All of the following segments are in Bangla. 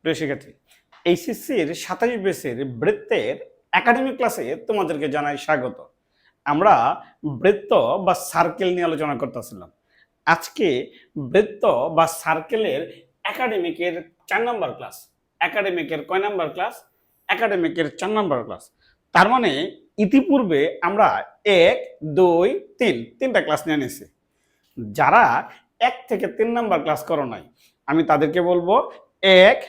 প্রিয় শিক্ষার্থী, এইচএসসির 27 বেসের বৃত্তের একাডেমিক ক্লাসে তোমাদেরকে জানাই স্বাগত। আমরা বৃত্ত বা সার্কেল নিয়ে আলোচনা করতেছিলাম। আজকে বৃত্ত বা সার্কেলের একাডেমিকের 4 নম্বর ক্লাস। একাডেমিকের কয় নম্বর ক্লাস? একাডেমিকের 4 নম্বর ক্লাস। তার মানে ইতিপূর্বে আমরা 1, 2, 3 তিনটা ক্লাস নিয়ে নিয়েছি। যারা 1 থেকে 3 নম্বর ক্লাস করো নাই, আমি তাদেরকে বলবো 1,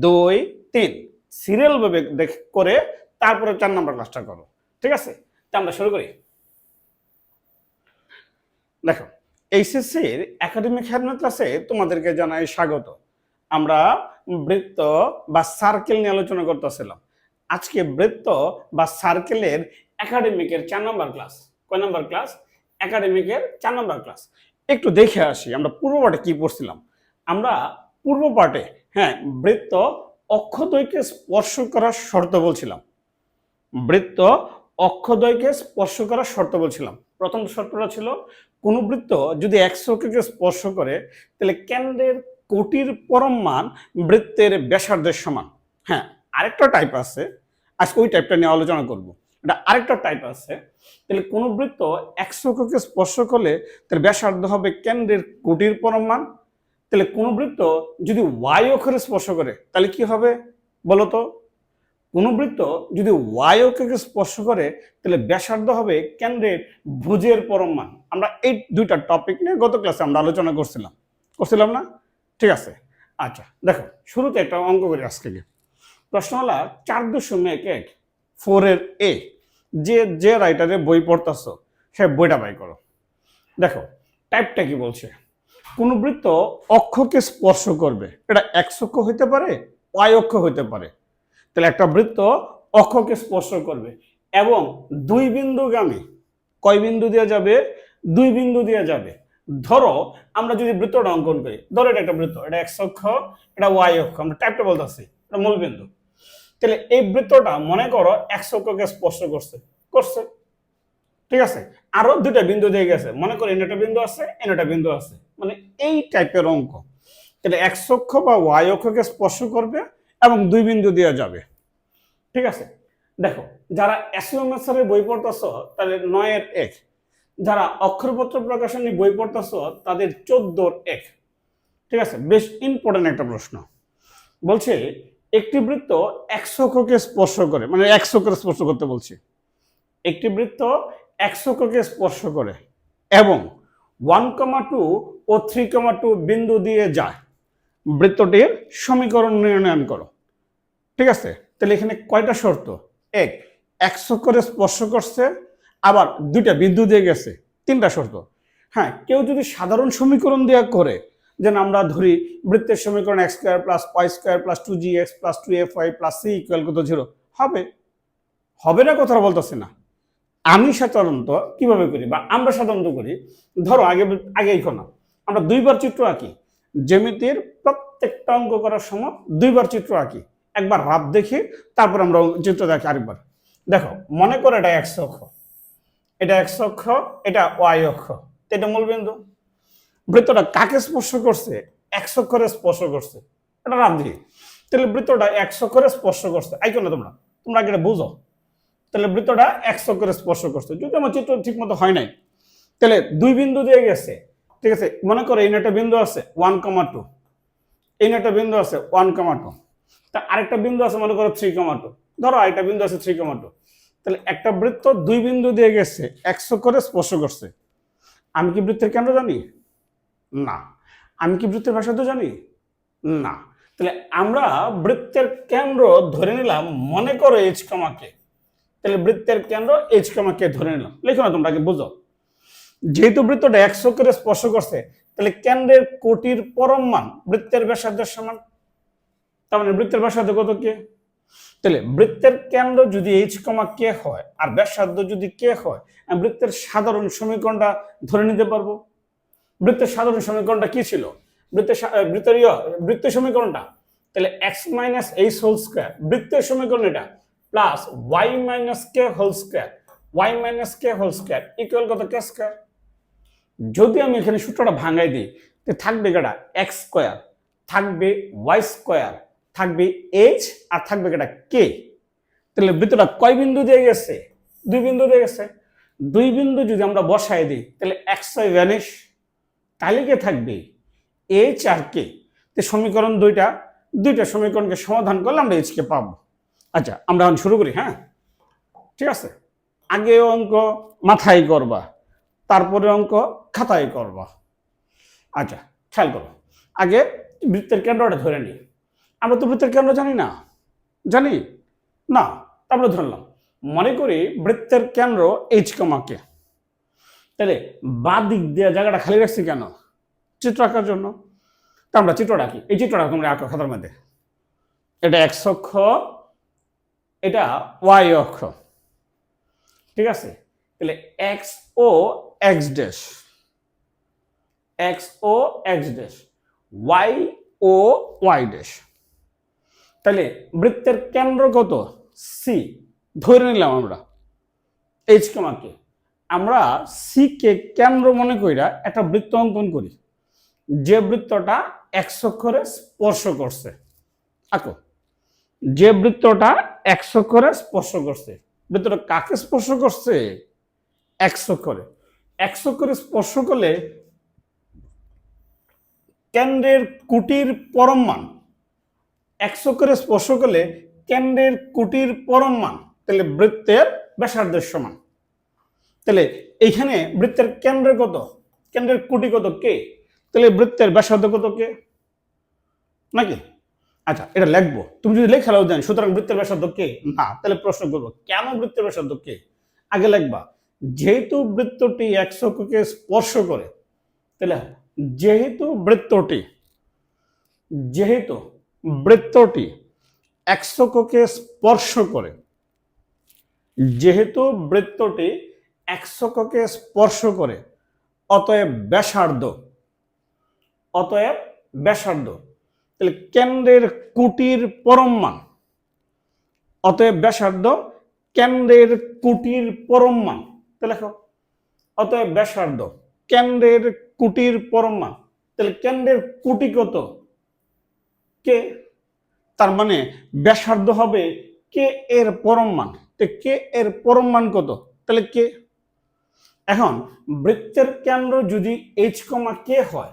2, 3 সিরিয়াল ভাবে করে তারপরে 4 নম্বর ক্লাসটা করো। ঠিক আছে, তা আমরা শুরু করি। দেখো, এইচএসসির একাডেমিক হেলমেট ক্লাসে তোমাদেরকে জানাই স্বাগত। আমরা বৃত্ত বা সার্কেল নিয়ে আলোচনা করতেছিলাম। আজকে বৃত্ত বা সার্কেলের একাডেমিকের 4 নম্বর ক্লাস। কয় নম্বর ক্লাস? একাডেমিকের 4 নম্বর ক্লাস। একটু দেখে আসি আমরা পূর্ব পাঠে কি পড়ছিলাম। আমরা পূর্ব পাঠে বৃত্ত অক্ষদ্বয়কে স্পর্শ করার শর্ত বলছিলাম। বৃত্ত অক্ষদ্বয়কে স্পর্শ করার শর্ত বলছিলাম। প্রথম শর্তটা ছিল, কোন বৃত্ত যদি এক অক্ষকে স্পর্শ করে তাহলে কেন্দ্রের কোটির পরম মান বৃত্তের ব্যাসার্ধের সমান। আরেকটা টাইপ আছে, আজকে ওই টাইপটা নিয়ে আলোচনা করব। এটা আরেকটা টাইপ আছে। তাহলে কোন বৃত্ত এক অক্ষকে স্পর্শ করলে তার ব্যাসার্ধ হবে কেন্দ্রের কোটির পরম মান। তাহলে কোন বৃত্ত যদি ওয়াই অক্ষরে স্পর্শ করে তাহলে কি হবে বলতো? কোন বৃত্ত যদি ওয়াই অক্ষকে স্পর্শ করে তাহলে ব্যাসার্ধ হবে কেন্দ্রের ভুজের পরম মান। আমরা এই দুইটা টপিক নিয়ে গত ক্লাসে আমরা আলোচনা করছিলাম না? ঠিক আছে, আচ্ছা দেখো, শুরুতে একটা অঙ্ক করি আজকে। প্রশ্ন হলো 4.1 4 এর এ। যে রাইটারের বই পড়তেছো সে বইটা বাই করো। দেখো টাইপটা কি বলছে। কোন বৃত্ত অক্ষকে স্পর্শ করবে, এটা এক্স অক্ষ হইতে পারে, ওয়াই অক্ষ হইতে পারে। তাহলে একটা বৃত্ত অক্ষকে স্পর্শ করবে এবং দুই বিন্দুগামী। কয় বিন্দু দিয়ে যাবে? 2 বিন্দু দিয়ে যাবে। ধরো আমরা যদি বৃত্তটা অঙ্কন করি, ধরো এটা একটা বৃত্ত, এটা এক্স অক্ষ, এটা ওয়াই অক্ষ, আমরা টাইপটা বলতেছি, এটা মূল বিন্দু। তাহলে এই বৃত্তটা মনে করো এক্স অক্ষকে স্পর্শ করছে। ঠিক আছে, আরো দুইটা বিন্দু দিয়ে গেছে, মনে করো এনে একটা বিন্দু আছে, এনে একটা বিন্দু আছে, মানে এই টাইপের অঙ্ক। তাহলে এক্স অক্ষ বা ওয়াই অক্ষকে স্পর্শ করবে এবং 2 বিন্দু দিয়ে যাবে। ঠিক আছে, দেখো যারা এসইও বই পড়তেছো তাদের 9 এর 1, যারা অক্ষরপত্র প্রকাশনী বই পড়তেছো তাদের 14 এর 1। ঠিক আছে, বেশ ইম্পর্টেন্ট একটা প্রশ্ন। বলছে একটি বৃত্ত এক্স অক্ষকে স্পর্শ করে, মানে এক্স অক্ষকে স্পর্শ করতে বলছে। একটি বৃত্ত এক্স অক্ষকে স্পর্শ করে এবং 1,2 ও 3,2 বিন্দু দিয়ে যায়। বৃত্তটির সমীকরণ নির্ণয় করো। ঠিক আছে, তাহলে এখানে কয়টা শর্ত? এক, এক্স অক্ষরে স্পর্শ করছে, আবার দুইটা বিন্দু দিয়ে গেছে, 3টা শর্ত। কেউ যদি সাধারণ সমীকরণ দেওয়া করে, যেন আমরা ধরি বৃত্তের সমীকরণ x² + y² + 2gx + 2fy + c = 0 হবে না, কথা বলতেছে না। আমি সাধারণত কিভাবে করি বা আমরা সাধারণত করি, ধরো আগে এখন আমরা 2বার চিত্র আঁকি। জ্যামিতির প্রত্যেকটা অঙ্ক করার সময় 2বার চিত্র আঁকি। একবার রাত দেখি, তারপর আমরা চিত্র দেখি আরেকবার। দেখো মনে করো এটা এক্স অক্ষ, এটা এক্স অক্ষ, এটা ওয়াই অক্ষ, এটা মূলবিন্দু। বৃত্তটা কাকে স্পর্শ করছে? এক্স অক্ষরে স্পর্শ করছে, এটা রাত দেখি। তাহলে বৃত্তটা এক্স অক্ষরে স্পর্শ করছে। আইকো না তোমরা আগে বুঝো। তাহলে বৃত্তটা এক্স অক্ষরে স্পর্শ করছে, যদি আমার চিত্র ঠিক মতো হয় নাই। তাহলে 2 বিন্দু দিয়ে গেছে। ঠিক আছে, মনে করো এই একটা বিন্দু আছে 1,2, এই একটা বিন্দু আছে 1,2, তা আরেকটা বিন্দু আছে মনে করো 3,2, ধরো আরেকটা বিন্দু আছে 3,2। তাহলে একটা বৃত্ত 2 বিন্দু দিয়ে গেছে, এক্স অক্ষরে স্পর্শ করছে। আমি কি বৃত্তের কেন্দ্র জানি? না। আমি কি বৃত্তের ব্যাসার্ধ জানি? না। তাহলে আমরা বৃত্তের কেন্দ্র ধরে নিলাম, মনে করো এইচ কমাকে। তাহলে বৃত্তের কেন্দ্র এইচ কমাকে ধরে নিলাম। লিখো না, তোমরা বুঝো। যেহেতু বৃত্তটা এক্স অক্ষরে স্পর্শ করছে, তাহলে কেন্দ্রের কোটির পরম মান বৃত্তের ব্যাসার্ধের সমান। তার মানে বৃত্তের ব্যাসার্ধ কত? কে। তাহলে বৃত্তের কেন্দ্র যদি এইচ কমা কে হয় আর ব্যাসার্ধ যদি কে হয়, আমি বৃত্তের সাধারণ সমীকরণটা ধরে নিতে পারবো। বৃত্তের সাধারণ সমীকরণটা কি ছিল? বৃত্তের সমীকরণটা, তাহলে x - h হোল স্কয়ার, বৃত্তের সমীকরণ এটা, plus y - k whole square, y - k whole square equal কত? k square. যদি আমি এখানে সূত্রটা ভাঙাই দিই, তাহলে থাকবে এটা x স্কয়ার, থাকবে y স্কয়ার, থাকবে এইচ আর থাকবে এটা কে। তাহলে বৃত্তটা কয় বিন্দু দিয়ে গেছে? 2 বিন্দু দিয়ে গেছে। 2 বিন্দু যদি আমরা বসাই দিই তাহলে এক্স ওয়াই ভ্যানিশ, তাহলে কে থাকবে? এইচ আর কে। তো সমীকরণ দুইটা সমীকরণকে সমাধান করলে আমরা এইচ কে পাবো। আচ্ছা, আমরা এখন শুরু করি। হ্যাঁ, ঠিক আছে। আগে অঙ্ক মাথায় করবা, তারপরে অঙ্ক খাতায় করবা। আচ্ছা, খেয়াল করো। আগে বৃত্তের কেন্দ্রটা ধরে নিই। আমরা তো বৃত্তের কেন্দ্র জানি না, জানি না, তারপরে ধরলাম। মনে করি বৃত্তের কেন্দ্র এইচ কমা কে। তাহলে বাঁ দিক দিয়ে জায়গাটা খালি রাখছি কেন? চিত্র আঁকার জন্য। তা আমরা চিত্রটা আঁকি। এই চিত্রটা তোমরা আঁকো খাতার মধ্যে। এটা এক্স অক্ষ, এটা ওয়াই অক্ষ, ঠিক আছে। তাহলে এক্স ও এক্স ড্যাশ, এক্স ও এক্স ড্যাশ, ওয়াই ও ওয়াই ড্যাশ। তাহলে বৃত্তের কেন্দ্র কত? সি ধরে নিলাম আমরা। এইচ কমা কে। আমরা সি কে কেন্দ্র মনে কইরা একটা বৃত্ত অঙ্কন করি, যে বৃত্তটা এক্স অক্ষরে স্পর্শ করছে। আঁকো। যে বৃত্তটা এক্স অক্ষরে স্পর্শ করছে। বৃত্তটা কাকে স্পর্শ করছে? এক্স অক্ষরে। এক্স অক্ষরে স্পর্শ করলে কেন্দ্রের কুটির পরম মান, এক্স অক্ষরে স্পর্শ করলে কেন্দ্রের কুটির পরম মান, তাহলে বৃত্তের ব্যাসার্ধের সমান। তাহলে এইখানে বৃত্তের কেন্দ্র কত? কেন্দ্রের কুটি কত? কে। তাহলে বৃত্তের ব্যাসার্ধ কত? কে নাকি? আচ্ছা, এটা লিখবো। তুমি যদি লেখাও জানি সুতরাং বৃত্তের ব্যাসার্ধ কে না, তাহলে প্রশ্ন করবো কেন বৃত্তের ব্যাসার্ধ কে। আগে লিখবা যেহেতু বৃত্তটি এক্স অক্ষকে স্পর্শ করে, তাহলে যেহেতু বৃত্তটি এক্স অক্ষকে স্পর্শ করে, যেহেতু বৃত্তটি এক্স অক্ষকে স্পর্শ করে, অতএব ব্যাসার্ধ, তাহলে কেন্দ্রের কুটির পরম মান, অতএব ব্যাসার্ধ কেন্দ্রের কুটির পরম মান। তাহলে লেখো অতএব ব্যাসার্ধ কেন্দ্রের কুটির পরম মান। তাহলে কেন্দ্রের কুটি কত? কে। তার মানে ব্যাসার্ধ হবে কে এর পরম মান। কে এর পরম মান কত? তাহলে কে। এখন বৃত্তের কেন্দ্র যদি এইচ কমা কে হয়,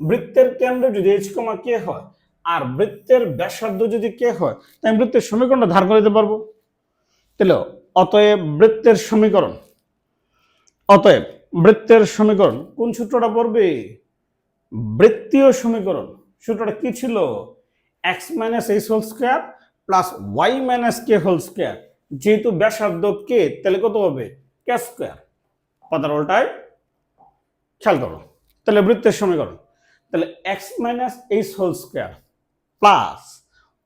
বৃত্তের কেন্দ্র যদি এইচ কমা কে হয় আর বৃত্তের ব্যাসার্ধ যদি কে হয়, তাই বৃত্তের সমীকরণটা ধার করে দিতে পারবো। তাহলে অতএব বৃত্তের সমীকরণ কোন সূত্রটা পড়বে? বৃত্তীয় সমীকরণ। সূত্রটা কি ছিল? X minus h whole square plus y minus k whole square. যেহেতু ব্যাসার্ধ কে, তাহলে কত হবে? K square. পাতার উল্টায় খেয়াল করো। তাহলে বৃত্তের সমীকরণ, তাহলে x minus h whole square plus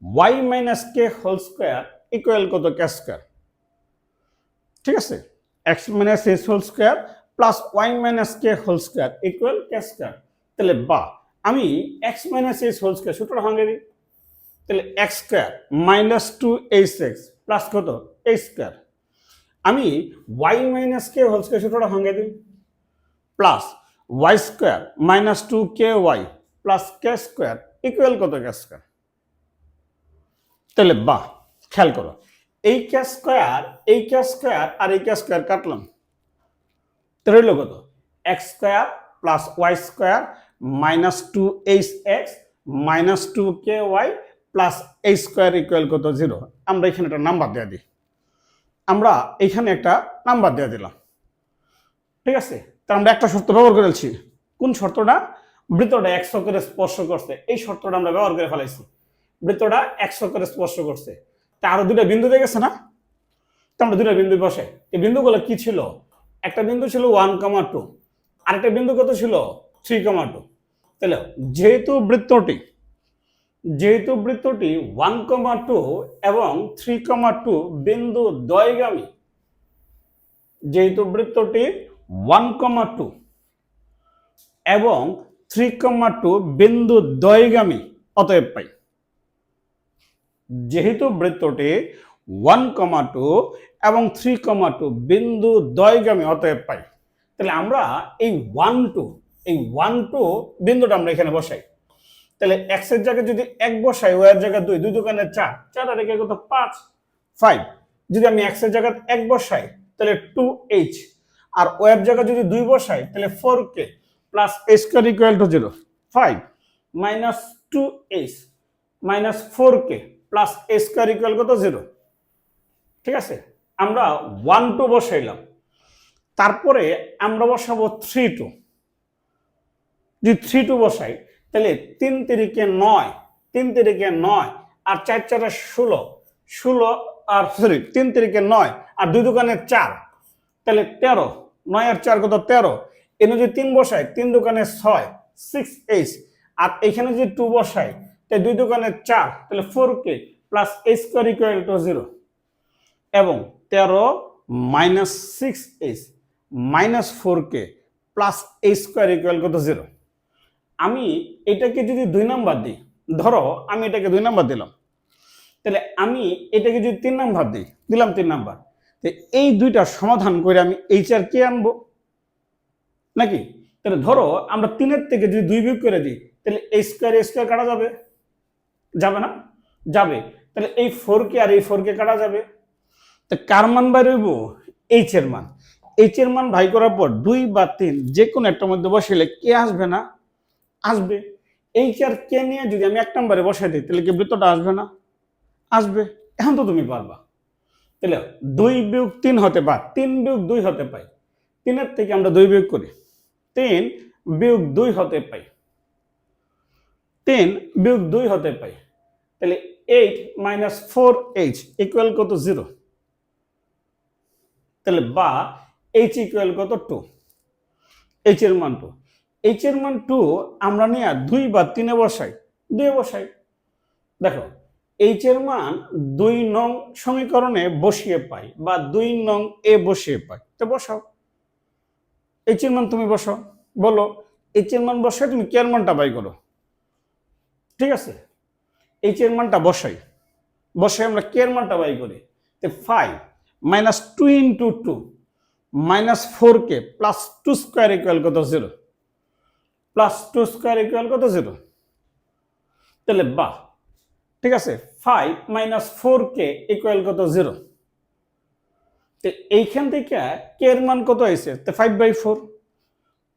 y minus k whole square equal কত? K square. ঠিক আছে, x minus h whole square plus y minus k whole square equal k square. তাহলে বা আমি x minus h whole square সূত্রটা ভাঙে দিই। তাহলে x square minus two h x plus কত? H square. আমি y minus k whole square সূত্রটা ভাঙে দিই, plus Y square minus two k y plus k square equal কত? K square. তাহলে বা খেয়াল করো, এই কে স্কোয়ার আর এই কে স্কোয়ার কাটলাম, তো রইল কত? X square plus Y square minus two h x minus two k y plus h square equal কত? 0। আমরা এখানে একটা নাম্বার দেওয়া দিই, আমরা এইখানে একটা নাম্বার দেওয়া দিলাম। ঠিক আছে, তা আমরা একটা শর্ত ব্যবহার করেছি। কোন শর্তটা? বৃত্তটা এক্স অক্ষরে স্পর্শ করছে, এই শর্তটা আমরা ব্যবহার করে ফেলাইছি। বৃত্তটা এক্স অক্ষরে স্পর্শ করছে, তা আরো দুটো বিন্দু দিয়ে গেছে না? তো আমরা দুটো বিন্দু বসে, এই বিন্দুগুলো কি ছিল? একটা বিন্দু ছিল 1,2, আরেকটা বিন্দু কত ছিল? 3,2। তাহলে যেহেতু বৃত্তটি 1,2 এবং 3,2 বিন্দু দ্বয়গামী, যেহেতু বৃত্তটি 1,2 এবং 3,2 বিন্দু দ্বয়গামী, অতএব পাই। যেহেতু বৃত্তটি 1,2 এবং 3,2 বিন্দু দ্বয়গামী, অতএব পাই। তাহলে আমরা এই 1,2 বিন্দুটা আমরা এখানে বসাই। তাহলে এক্স এর জায়গায় যদি 1 বসাই, ওয়াই এর জায়গায় 2, 2 দোকানে 4, 4 আর 1 কত 5, 5। যদি আমি এক্স এর জায়গায় 1 বসাই তাহলে 2h, আর ওয়াই এর জায়গায় যদি 2 বসাই তাহলে 4k plus a square equal to 0। 5 minus 2h minus 4k plus a square equal কত 0। ঠিক আছে, আমরা 1 2 বসাইলাম, তারপরে আমরা বসাবো 3 2। যদি 3 2 বসাই তাহলে 3 তিরিকে 9, 3 তিরিকে 9 আর 4 4 16, 16 আর সরি 3 তিরিকে 9 আর 2 দোকানে 4, তাহলে 13, 9 আর 4 কত 13। এখানে যদি 3 বসাই, 3 দোকানে 6, 6h, আর এখানে যদি 2 বসাই তাহলে 2 দোকানে 4, তাহলে 4k plus a square equal to 0। এবং 13 minus 6h minus 4k plus a square equal কত 0। আমি এটাকে যদি 2 নাম্বার দিই, ধরো আমি এটাকে 2 নাম্বার দিলাম, তাহলে আমি এটাকে যদি 3 নাম্বার দিই, দিলাম 3 নাম্বার, তো এই দুইটা সমাধান করে আমি এইচ আর কে আনবো নাকি? তাহলে ধরো আমরা 3 এর থেকে যদি 2 বিয়োগ করে দিই তাহলে a স্কয়ার কাটা যাবে, যাবে না? যাবে। তাহলে এই 4k আর এই 4k কাটা যাবে। তো কার মান বাইর হইব? এইচ এর মান। এইচ এর মান ভাই করার পর 2 বা 3 যে কোনো একটার মধ্যে বসাইলে কে আসবে না? আসবে। এইচ আর কে নিয়ে যদি আমি 1 নম্বরে বসাই দিই তাহলে কি বৃত্তটা আসবে না? আসবে। এখন তো তুমি পারবা। তাহলে 2 বিয়োগ 3 হতে পারে, 3 বিয়োগ 2 হতে পাই, 3 এর থেকে আমরা 2 বিয়োগ করি, 3 বিয়োগ 2 হতে পাই, 3 বিয়োগ 2 হতে পাই, তাহলে 8 মাইনাস 4h ইকুয়াল কত 0। তাহলে বা h ইকুয়াল কত 2, h এর মান 2। h এর মান 2 আমরা নিয়ে 2 বা 3 এ বসাই, 2 এ বসাই। দেখো h এর মান 2 নং সমীকরণে বসিয়ে পাই বা 2 নং এ বসিয়ে পাই, তো বসাও h এর মান, তুমি বসাও, বলো h এর মান বসাই, তুমি কে এর মানটা বাই করো। ঠিক আছে, h এর মানটা বসাই, বসাই আমরা কে এর মানটা বাই করি। তো 5 minus 2 into 2 minus 4k plus 2 square equal কত 0, প্লাস 2 স্কয়ার ইকুয়াল কত 0। তাহলে বা ঠিক আছে, 5 মাইনাস 4k ইকুয়াল কত 0। তো এইখান থেকে কে এর মান কত হয়েছে? তো 5/4।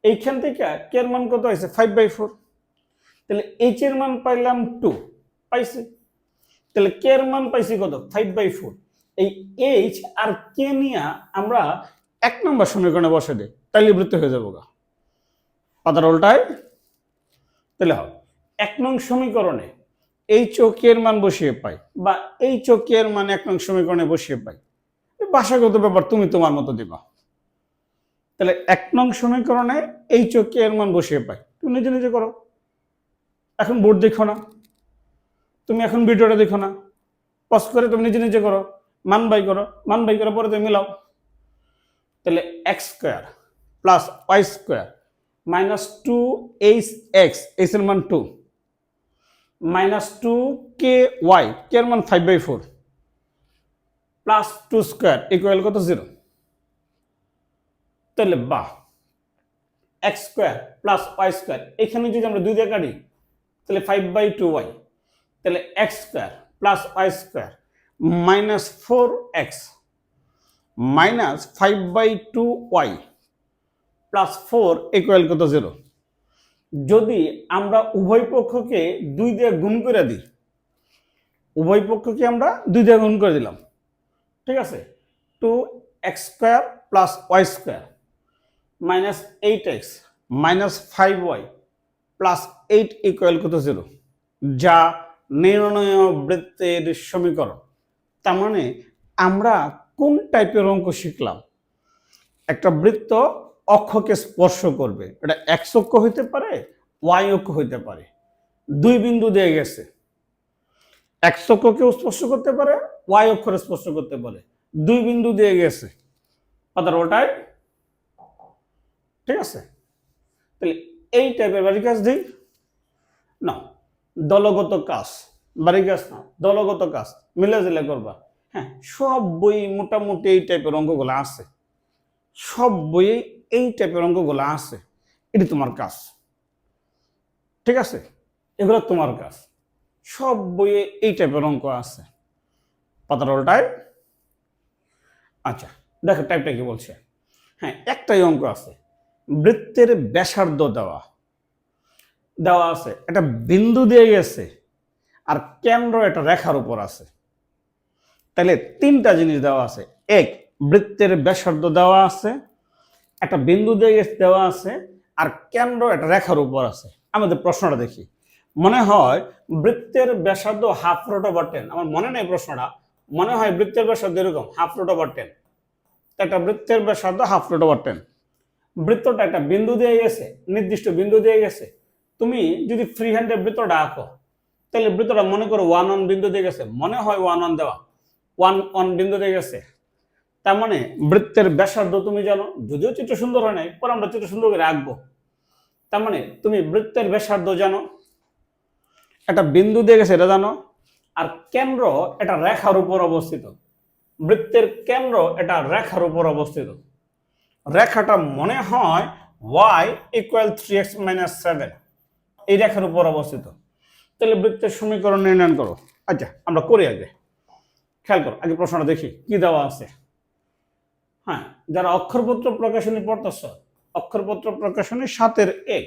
এইখান থেকে কে এর মান কত হয়েছে? 5/4। তাহলে h এর মান পাইলাম 2, পাইছি। তাহলে কে এর মান পাইছি কত? 5/4। এই h আর কে নিয়ে আমরা 1 নম্বর সমীকরণে বসে দিই, তাইলে বৃত্ত হয়ে যাবো গা। পাতার উল্টায় তাহলে হবে 1 নং সমীকরণে h ও k এর মান বসিয়ে পাই বা h ও k এর মান 1 নং সমীকরণে বসিয়ে পাই। ভাষাগত ব্যাপার তুমি তোমার মতো দিবা। তাহলে 1 নং সমীকরণে h ও k এর মান বসিয়ে পাই, তুমি নিজে নিজে করো। এখন বোর্ড দেখো না, তুমি এখন ভিডিওটা দেখো না, পজ করে তুমি নিজে নিজে করো, মান বাই করো, মান বাই করার পরে তুমি মিলাও। তাহলে x square plus y square minus 2hx, h এর মান 2, মাইনাস 2ky, কে এর মান 5/4 প্লাস 2 স্কয়ার ইকুয়াল কত 0। তাহলে বা x square plus y square, এখানে যদি আমরা 2 দিয়ে কাটি তাহলে 5/2y, তাহলে x square plus y square minus 4x minus 5/2y plus 4 equal কত 0। যদি আমরা উভয় পক্ষকে 2 দিয়ে গুণ করে দিই, উভয় পক্ষকে আমরা 2 দিয়ে গুণ করে দিলাম, ঠিক আছে, 2x square plus y square minus 8x minus 5y plus 8 equal কত 0, যা নির্ণয় বৃত্তের সমীকরণ। তার মানে আমরা কোন টাইপের অঙ্ক শিখলাম? একটা বৃত্ত অক্ষকে স্পর্শ করবে, এটা x অক্ষ হইতে পারে, y অক্ষ হইতে পারে, 2 বিন্দু দিয়ে গেছে, x অক্ষকেও স্পর্শ করতে পারে, y অক্ষরে স্পর্শ করতে পারে, 2 বিন্দু দিয়ে গেছে, পাতার ওটাই। ঠিক আছে, তাহলে এই টাইপের বাড়ি কাজ দিই না, দলগত কাজ, বাড়ি কাজ না, দলগত কাজ মিলে জিলে করবা। হ্যাঁ, সব বই মোটামুটি এই টাইপের অঙ্কগুলো আছে, সব বইয়ে এই টাইপের অঙ্কগুলো আছে, এটি তোমার কাজ। ঠিক আছে, এগুলো তোমার কাজ। সব বইয়ে এই টাইপের অঙ্ক আছে। পাতার উল্টায়। আচ্ছা, দেখো টাইপটা কি বলছে। হ্যাঁ, একটাই অঙ্ক আছে, বৃত্তের ব্যাসার্ধ দেওয়া দেওয়া আছে, একটা বিন্দু দিয়ে গেছে আর কেন্দ্র একটা রেখার উপর আছে। তাহলে তিনটা জিনিস দেওয়া আছে। এক, বৃত্তের ব্যাসার্ধ দেওয়া আছে, একটা বিন্দু দিয়ে গেছে দেওয়া আছে, আর কেন্দ্র একটা রেখার উপর আছে। আমাদের প্রশ্নটা দেখি। মনে হয় বৃত্তের ব্যাসার্ধ হাফ রুট ওভার 10। আমার মনে নেই প্রশ্নটা, মনে হয় বৃত্তের ব্যাসার্ধ এরকম হাফ রুট ওভার 10। একটা বৃত্তের ব্যাসার্ধ হাফ রুট ওভার 10। বৃত্তটা একটা বিন্দু দিয়ে গেছে, নির্দিষ্ট বিন্দু দিয়ে গেছে। তুমি যদি ফ্রি হ্যান্ডে বৃত্তটা আঁকো, তাহলে বৃত্তটা মনে করো 1 বিন্দু দিয়ে গেছে, মনে হয় 1 দেওয়া, 1 বিন্দু দিয়ে গেছে। তার মানে বৃত্তের ব্যাসার্ধ তুমি জানো, যদিও চিত্র সুন্দর হয় নাই, পরে আমরা চিত্র সুন্দর করে আঁকবো। তার মানে তুমি বৃত্তের ব্যাসার্ধ জানো, একটা বিন্দু দিয়ে গেছে এটা জানো, আর কেন্দ্র এটা রেখার উপর অবস্থিত। বৃত্তের কেন্দ্র এটা রেখার উপর অবস্থিত। রেখাটা মনে হয় y = 3x - 7 এই রেখার উপর অবস্থিত। তাহলে বৃত্তের সমীকরণ নির্ণয় করো। আচ্ছা, আমরা করি আগে। খেয়াল করো, আগে প্রশ্নটা দেখি কি দেওয়া আছে। হ্যাঁ, যারা অক্ষরপত্র প্রকাশনী পড়তেছ, অক্ষরপত্র প্রকাশনী 7-1,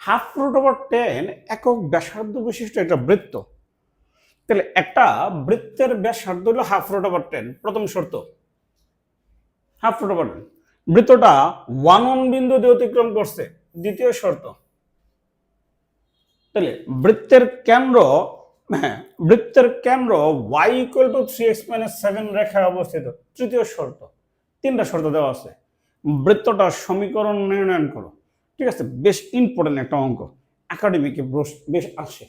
হাফ রুট ওভার 10 একক ব্যাসার্ধ বিশিষ্ট একটা বৃত্ত। তাহলে একটা বৃত্তের ব্যাসার্ধ হলো হাফ রুট ওভার 10। প্রথম শর্ত হাফ রুট ওভার 10। বৃত্তটা 1 বিন্দু দিয়ে অতিক্রম করছে, দ্বিতীয় শর্ত। তাহলে বৃত্তের কেন্দ্র, হ্যাঁ, বৃত্তের কেন্দ্র y = 3x - 7 রেখায় অবস্থিত, তৃতীয় শর্ত। তিনটা শর্ত দেওয়া আছে। বৃত্তটার সমীকরণ নির্ণয় করো। ঠিক আছে, বেশ ইম্পর্টেন্ট একটা অঙ্ক, একাডেমিকে বেশ আসে।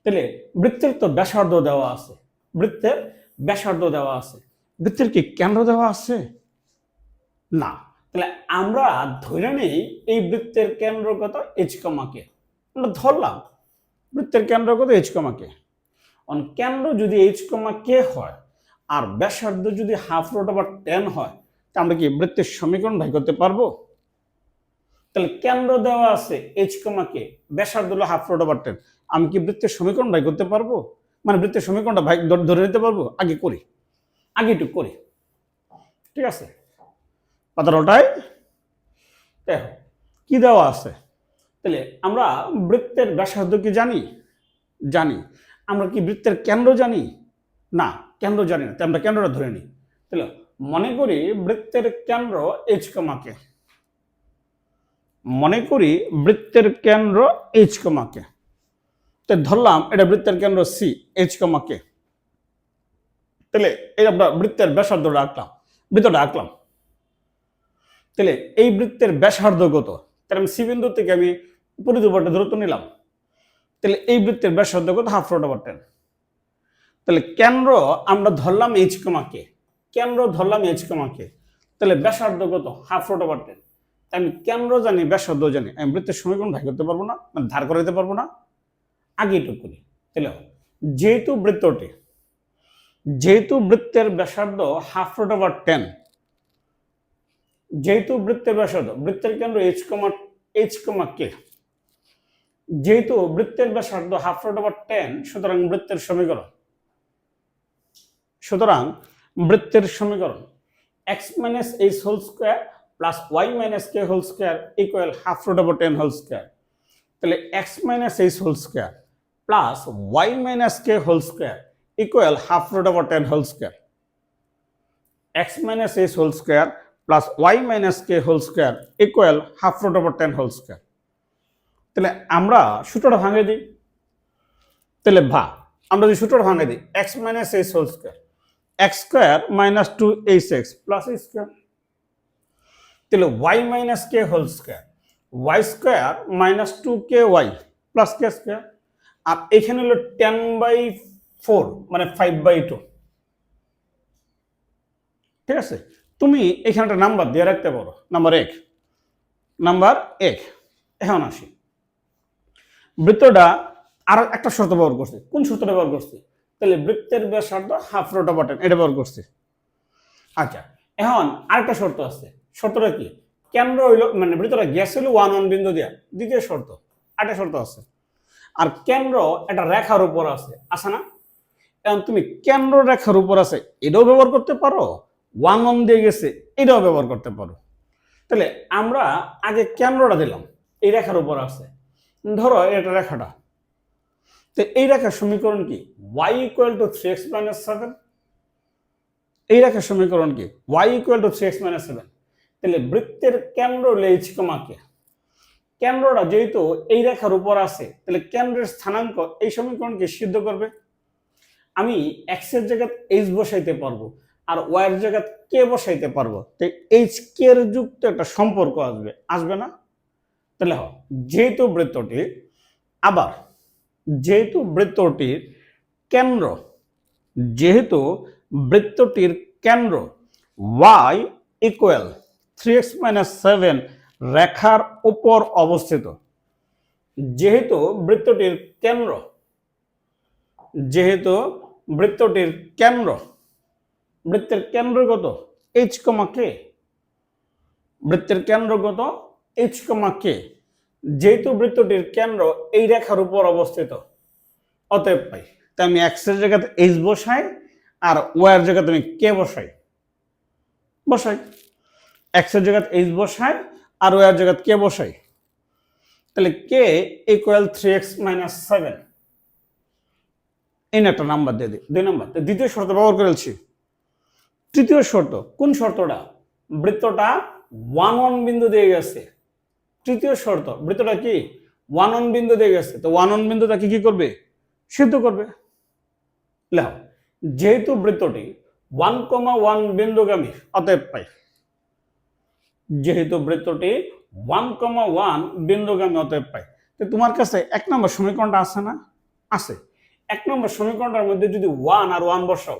তাহলে বৃত্তের তো ব্যাসার্ধ দেওয়া আছে, বৃত্তের ব্যাসার্ধ দেওয়া আছে, বৃত্তের কি কেন্দ্র দেওয়া আছে? না। তাহলে আমরা ধরে নেই এই বৃত্তের কেন্দ্র কত, h, k। আমরা ধরলাম বৃত্তের কেন্দ্র কত, h, k। কেন্দ্র যদি h, k হয় আর ব্যাসার্ধ যদি হাফ রুট ওভার 10 হয়, তা আমরা কি বৃত্তের সমীকরণ ভাগ করতে পারবো? তাহলে কেন্দ্র দেওয়া আছে h, k, ব্যাসার্ধ হলো হাফ রুট ওভার 10। আমি কি বৃত্তের সমীকরণ ভাগ করতে পারবো? মানে বৃত্তের সমীকরণটা ভাগ ধরে নিতে পারবো? আগে করি, আগে একটু করি। ঠিক আছে, পাতার ওটাই দেখো কি দেওয়া আছে। তাহলে আমরা বৃত্তের ব্যাসার্ধ কি জানি? জানি। আমরা কি বৃত্তের কেন্দ্র জানি? না, কেন্দ্র জানি না। তাই আমরা কেন্দ্রটা ধরে নিই। তাহলে মনে করি বৃত্তের কেন্দ্র h, k। মনে করি বৃত্তের কেন্দ্র h, k। তো ধরলাম এটা বৃত্তের কেন্দ্র c, h, k। তাহলে এই আমরা বৃত্তের ব্যাসার্ধটা আঁকলাম, বৃত্তটা আঁকলাম। তাহলে এই বৃত্তের ব্যাসার্ধ কত? তাহলে আমি সি বিন্দু থেকে আমি পরিধিপটে দূরত্ব নিলাম। তাহলে এই বৃত্তের ব্যাসার্ধ কত, হাফ রুট ওভার 10। তাহলে কেন্দ্র আমরা ধরলাম h, k, কেন্দ্র ধরলাম h, k। তাহলে ব্যাসার্ধ কত, হাফ রুট ওভার 10। তাই আমি কেন্দ্র জানি, ব্যাসার্ধ জানি, আমি বৃত্তের সমীকরণ ভাগ করতে পারবো না, মানে ধার করে দিতে পারবো না। আগে একটু করি। তাহলে যেহেতু বৃত্তের ব্যাসার্ধ হাফ রুট ওভার 10, যেহেতু বৃত্তের ব্যাসার্ধ, বৃত্তের কেন্দ্র h, k, যেহেতু বৃত্তের ব্যাসার্ধ হাফ রুট ওভার 10, সুতরাং বৃত্তের সমীকরণ x - h whole square plus y - k whole square equal half root over 10 whole square. তাহলে x - h whole square plus y - k whole square equal half root over 10 whole square. x - h whole square plus y - k whole square equal half root over 10 whole square. তাহলে আমরা সূত্রটা ভাঙে দিই। তাহলে আমরা যদি সূত্রটা ভাঙে দিই, x - h whole square, x square minus 2hx plus h square. তাহলে y - k whole square, y square minus 2ky plus k square. আর এখানে হলো 10/4 মানে 5/2। ঠিক আছে, তুমি এখানে একটা নাম্বার দিয়ে রাখতে পারো, নাম্বার 1। এখন আসি, বৃত্তটা আর একটা শর্ত ব্যবহার করছে। কোন শর্তটা ব্যবহার করছে? তাহলে বৃত্তের ব্যাসার্ধ হাফ রুট ওভার 10, এটা ব্যবহার করছে। আচ্ছা, এখন আরেকটা শর্ত আছে। শর্তটা কি? কেন্দ্র হইলো, মানে বৃত্তটা গেছে হলো 1 বিন্দু দিয়া, দ্বিতীয় শর্ত। আরেকটা শর্ত আছে, আর কেন্দ্র একটা রেখার উপর আছে না? এখন তুমি কেন্দ্র রেখার উপর আছে এটাও ব্যবহার করতে পারো, 1 দিয়ে গেছে এটাও ব্যবহার করতে পারো। তাহলে আমরা আগে কেন্দ্রটা দিলাম, এই রেখার উপর আছে, ধরো এটা রেখাটা, তো এই রেখার সমীকরণ কি? y = 3x - 7। এই রেখার সমীকরণ কি? y = 3x - 7। তাহলে বৃত্তের কেন্দ্র h, কে, কেন্দ্রটা যেহেতু এই রেখার উপর আছে, তাহলে কেন্দ্রের স্থানাঙ্ক এই সমীকরণকে সিদ্ধ করবে। আমি x এর জায়গায় h বসাইতে পারবো আর y এর জায়গায় k বসাইতে পারবো, তো h k এর যুক্ত একটা সম্পর্ক আসবে না? তাহলে যেহেতু বৃত্তটির কেন্দ্র y = 3x - 7 রেখার উপর অবস্থিত, যেহেতু বৃত্তটির কেন্দ্র বৃত্তের কেন্দ্র কত? h, k। বৃত্তের কেন্দ্র কত? h, k। যেহেতু বৃত্তটির কেন্দ্র এই রেখার উপর অবস্থিত, অতএব পাই, তাই আমি x এর জায়গাতে h বসাই আর y এর জায়গাতে আমি k বসাই x এর জায়গাতে h বসাই আর y এর জায়গাতে k বসাই। তাহলে k = 3x - 7। এই একটা নাম্বার দিয়ে দিই, 2 নাম্বার। দ্বিতীয় শর্ত ব্যবহার করেছি। তৃতীয় শর্ত, কোন শর্তটা? বৃত্তটা 1 1 বিন্দু দিয়ে গেছে। তৃতীয় শর্ত, বৃত্তটা কি 1 1 বিন্দু দিয়ে গেছে, তো 1 1 বিন্দুটা কি করবে? সিদ্ধ করবে। লেখো, যেহেতু বৃত্তটি 1, 1 বিন্দুগামী, অতএব পাই, যেহেতু বৃত্তটি 1, 1 বিন্দুগামী, অতএব পাই। তো তোমার কাছে 1 নম্বর সমীকরণটা আছে না? আছে। 1 নম্বর সমীকরণটার মধ্যে যদি 1 আর 1 বসাও,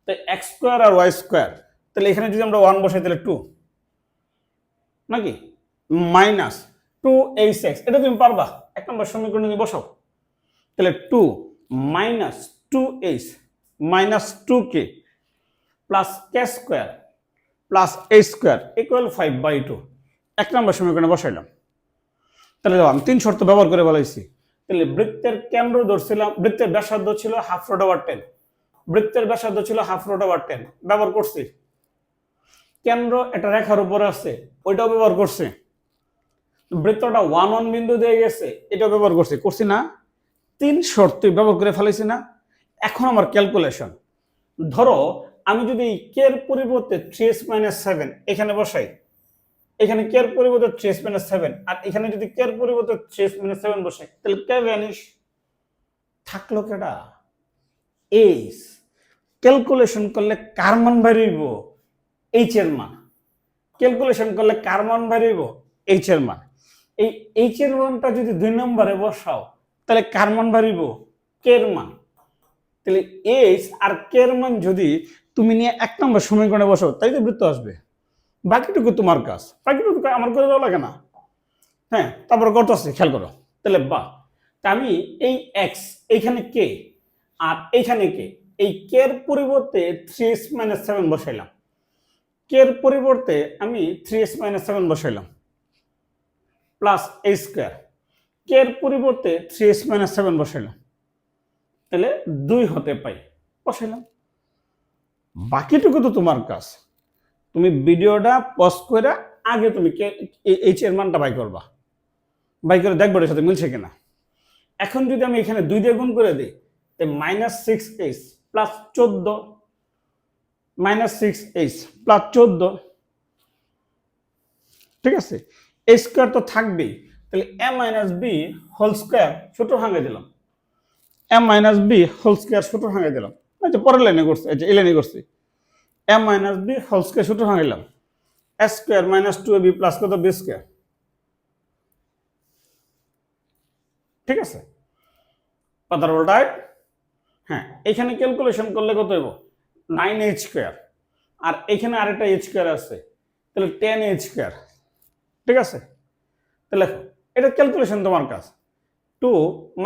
তো x² আর y², তাহলে এখানে যদি আমরা 1 বসাই তাহলে 2 নাকি -2hx, এটা তুমি পারবা। 1 নম্বর সমীকরণ যদি বসাও তাহলে 2 - 2h - 2k + k² + h² = 5/2। 1 নম্বর সমীকরণে বসাইলাম। তাহলে আমি 3 শর্ত ব্যবহার করে বলাইছি। তাহলে বৃত্তের কেন্দ্র ধরছিলাম, বৃত্তের ব্যাসার্ধ ছিল ½ বৃত্তের ব্যাসার্ধ ছিল ½ ব্যবহার করছি। কেন্দ্র একটা রেখার উপর আছে, ওইটাও ব্যবহার করছে। বৃত্তটা 1 1 বিন্দু দিয়ে গেছে, এটাও ব্যবহার করছি না? 3 শর্ত ব্যবহার করে ফেলেছি না? এখন আমার ক্যালকুলেশন, ধরো আমি যদি k এর পরিবর্তে 3x - 7 এখানে বসাই, এখানে k এর পরিবর্তে 3x - 7 আর এখানে যদি k এর পরিবর্তে 3x - 7 বসাই, তাহলে k ভ্যানিশ, থাকলো কেডা? h। ক্যালকুলেশন করলে কার মান বেরিয়েব? h এর মান। ক্যালকুলেশন করলে কার মান বেরিয়েব? h এর মান। এই h এর মানটা যদি 2 নম্বরে বসাও, তাহলে কার মান বেরিয়েব? k এর মান। তাহলে h আর k এর মান যদি তুমি নিয়ে 1 নম্বর সমীকরণে বসাও, তাই তো বৃত্ত আসবে। বাকিটুকু তোমার কাজ, বাকিটুকু আমার করে দেওয়া লাগে না। হ্যাঁ, তারপর করতেছি, খেয়াল করো। তাহলে আমি এই x, এইখানে k আর এইখানে k, এই k এর পরিবর্তে 3x - 7 বসাইলাম। k এর পরিবর্তে আমি 3x - 7 বসাইলাম প্লাস h²। k এর পরিবর্তে 3x - 7 বসাইলাম, তাহলে 2 হতে পাই, বসাইলাম। বাকিটুকু তো তোমার কাজ। তুমি ভিডিওটা পজ করে আগে তুমি h এর মানটা বাই করবা, বাই করে দেখবো এর সাথে মিলছে কিনা। এখন যদি আমি এখানে 2 দিয়ে গুণ করে দিই, -6h + 14 -6h + 14, ঠিক আছে? h² তো থাকবেই, তাহলে a-b² ছোট ভাঙে দিলাম, a-b² ছোট ভাঙে দিলাম। আচ্ছা, পরের লাইনে করছি, আচ্ছা এই লাইনে করছি, a-b² ছোট ভাঙাইলাম, a² - 2ab প্লাস কত? b², ঠিক আছে? পাতার উল্টায়। হ্যাঁ, এখানে ক্যালকুলেশন করলে কত হইব? 9h², আর এখানে আরেকটা h² আছে, তাহলে 10h², ঠিক আছে? তাহলে লেখো, এটা ক্যালকুলেশন তোমার কাজ। 2 -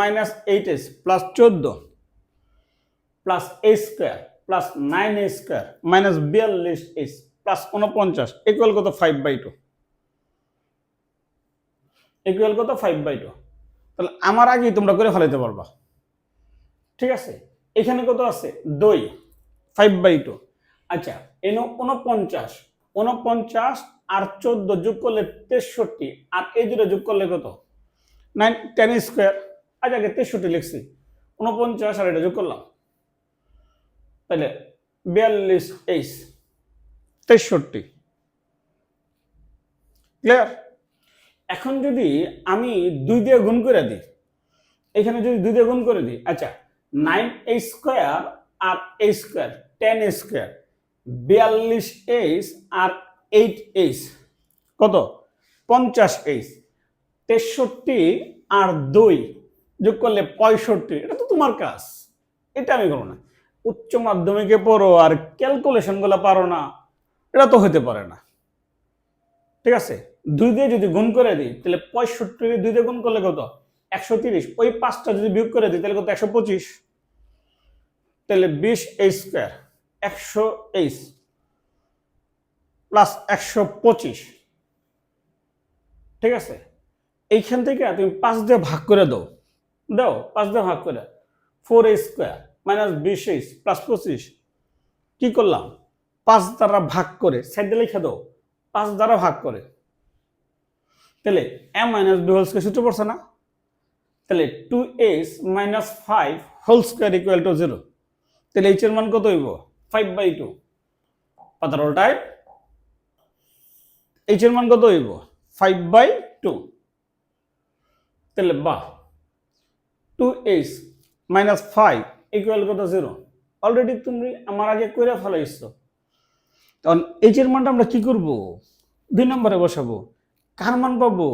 8h + 14 plus h² plus 9h² minus 42h plus 49 equal কত? 5/2। ইকুয়াল কত? 5/2। তাহলে আমার আগেই তোমরা করে ফেলাইতে পারবা। ঠিক আছে, এখানে কত আছে 2 5/2। আচ্ছা, এনো 49 49 আর 14 যোগ করলে 63, আর এই দুটো যোগ করলে কত 9 10 স্কয়ার। আজ আগে 63 লিখছি, 49 আর এটা যোগ করলাম, তাহলে 42 63। ক্লিয়ার? এখন যদি আমি 2 দিয়ে গুণ করে দিই, এখানে যদি 2 দিয়ে গুণ করে দিই, আচ্ছা 9 স্কয়ার আর a স্কয়ার 10 স্কয়ার 42 আর 8 কত 50 63 আর 2 যোগ করলে 65। এটা তো তোমার কাজ, এটা আমি করবো না। উচ্চ মাধ্যমিকে পড়ো আর ক্যালকুলেশন গুলো পারো না, এটা তো হতে পারে না। ঠিক আছে, 2 দিয়ে যদি গুণ করে দিই তাহলে 65 2 দিয়ে গুণ করলে কত 130। ওই 5টা যদি বিয়োগ করে দিই তাহলে কত 125। তাহলে 20 স্কয়ার 100 প্লাস 125। ঠিক আছে, এইখান থেকে তুমি 5 দিয়ে ভাগ করে দাও, 5 দিয়ে ভাগ করে 4 স্কয়ার মাইনাস 20 প্লাস 25। কি করলাম 5 দ্বারা ভাগ করে সাইডে লিখে দাও, 5 দ্বারা ভাগ করে, তাহলে a minus b whole square সূত্র পড়ছে না? তাহলে 2s minus 5 whole square equal to 0। তাহলে h এর মান কত হইব 5/2। পাতার উল্টায় h এর মান কত হইব 5/2। তাহলে বা 2s মাইনাস 5 ইকুয়াল কত 0। অলরেডি তুমি আমার আগে কইরা ফেলাইছো। তখন h এর মানটা আমরা কি করব 2 নম্বরে বসাবো। কার মান পাবো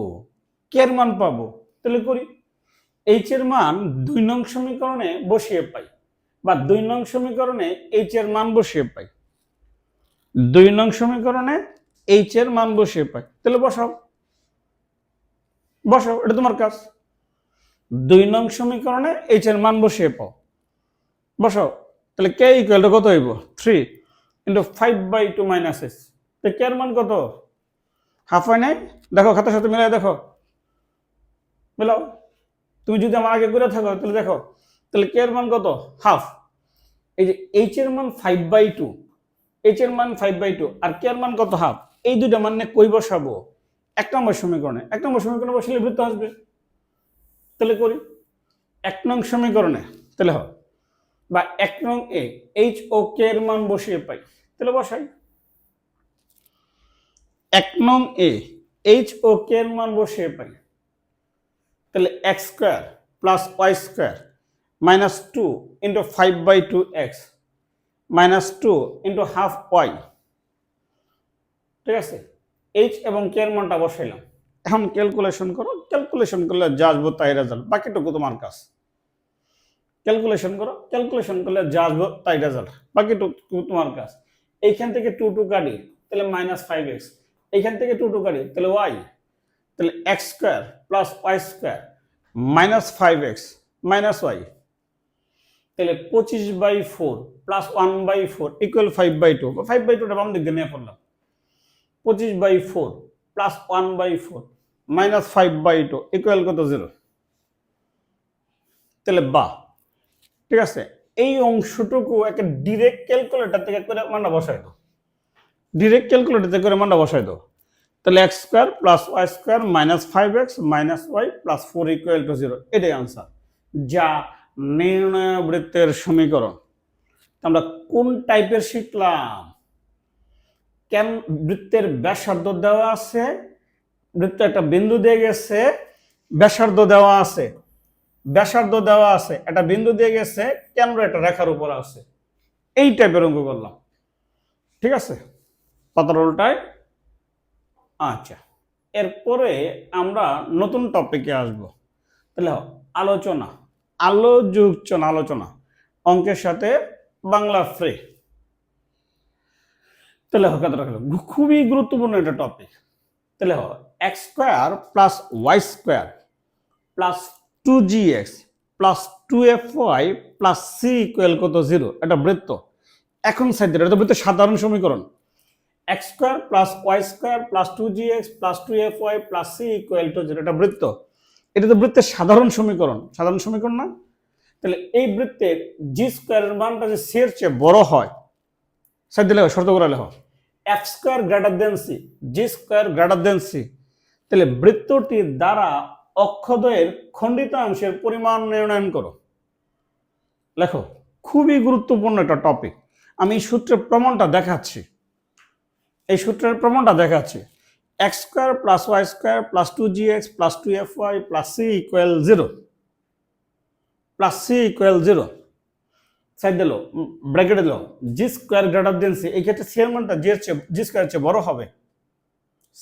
কে এর মান পাবো। তাহলে করি, h এর মান 2 নং সমীকরণে বসিয়ে পাই, বা 2 নং সমীকরণে h এর মান বসিয়ে পাই। 2 নং সমীকরণে h এর মান বসিয়ে পাই। তাহলে বসাও, এটা তোমার কাজ। 2 নং সমীকরণে h এর মান বসিয়ে পাও, বসাও। তাহলে k ইকুয়াল টু কত হইব 3 ইনটু 5/2 মাইনাস s। তো k এর মান কত হাফ হয় নাই? দেখো খাতার সাথে মিলাই দেখো, মিলাও। তুমি যদি আমার আগে করে থাকো তাহলে দেখো, তাহলে k এর মান কত হাফ। এই যে h এর মান 5/2, h এর মান 5/2 আর k এর মান কত হাফ। এই দুইটা মান কই বসাবো 1 নম্বর সমীকরণে। 1 নম্বর সমীকরণে বসালে বৃত্ত আসবে। তাহলে করি 1 নং সমীকরণে, তাহলে হয় বা 1 নং এ h ও k এর মান বসিয়ে পাই। তাহলে বসাই 1 নং এ h ও k এর মান বসিয়ে পাই। তাহলে x square plus y square minus 2 into 5/2x minus 2 into half y। ঠিক আছে, h এবং k এর মানটা বসাইলাম। এখন ক্যালকুলেশন করো, ক্যালকুলেশন করলে যা আসবো তাই রেজাল্ট, বাকিটুকু তোমার কাজ। ক্যালকুলেশন করো, ক্যালকুলেশন করলে যা আসবো তাই রেজাল্ট, বাকিটুকু তোমার কাজ। এইখান থেকে 2 কাটি তাহলে মাইনাস 5x, এইখান থেকে 2 কাটি তাহলে y, তাহলে x square plus y square minus 5x minus y, তাহলে 25/4 প্লাস 1/4 ইকুয়াল 5/2। 5/2টা বাম দিক দিয়ে নিয়ে পড়লাম। 25/4 প্লাস 1/4 মাইনাস 5/2 ইকুয়াল কত 0। তাহলে বা, ঠিক আছে, এই অংশটুকু একটা ডিরেক্ট ক্যালকুলেটর থেকে করে মানটা বসাই দাও, ডিরেক্ট ক্যালকুলেটর থেকে করে মানটা বসাই দাও। তাহলে x square plus y square minus 5x minus y plus 4 equal to 0। এটাই আনসার, যা নির্ণয় বৃত্তের সমীকরণ। আমরা কোন টাইপের শিখলাম? কেন বৃত্তের ব্যাসার্ধ দেওয়া আছে, বৃত্ত একটা বিন্দু দিয়ে গেছে, ব্যাসার্ধ দেওয়া আছে, ব্যাসার্ধ দেওয়া আছে, একটা বিন্দু দিয়ে গেছে, কেন্দ্র একটা রেখার উপর আছে। এই টাইপের অঙ্ক করলাম। ঠিক আছে, পাতার উল্টায়। আচ্ছা, এরপরে আমরা নতুন টপিকে আসব। তাহলে আলোচনা, আলোচনা অঙ্কের সাথে বাংলা ফ্রি। তাহলে কথাটা খুবই গুরুত্বপূর্ণ একটা টপিক। তাহলে x square plus Y square plus 2gx plus 2fy plus C equal কত 0। এটা বৃত্ত। এখন সাইড এটা তো বৃত্তের সাধারণ সমীকরণ। X square plus Y square plus 2gx plus 2fy plus C equal to 0, এটা বৃত্ত। এটা তো বৃত্তের সাধারণ সমীকরণ না? তাহলে এই বৃত্তের জি স্কোয়ারের মানটা যে সি এর চেয়ে বড় হয়, সাইড দিলে শর্ত করে লেখো f square greater than c, g square greater than c, তাহলে বৃত্তটির দ্বারা অক্ষদ্বয়ের খণ্ডিতাংশের পরিমাণ নির্ণয় করো। লেখো, খুবই গুরুত্বপূর্ণ একটা টপিক। আমি এই সূত্রের প্রমাণটা দেখাচ্ছি, X square plus Y square plus 2gx plus 2fy plus c equal 0 side দিল, ব্র্যাকেটে দিল G square greater than C. এই ক্ষেত্রে সি এর মানটা জি স্কোয়ারের চেয়ে বড় হবে,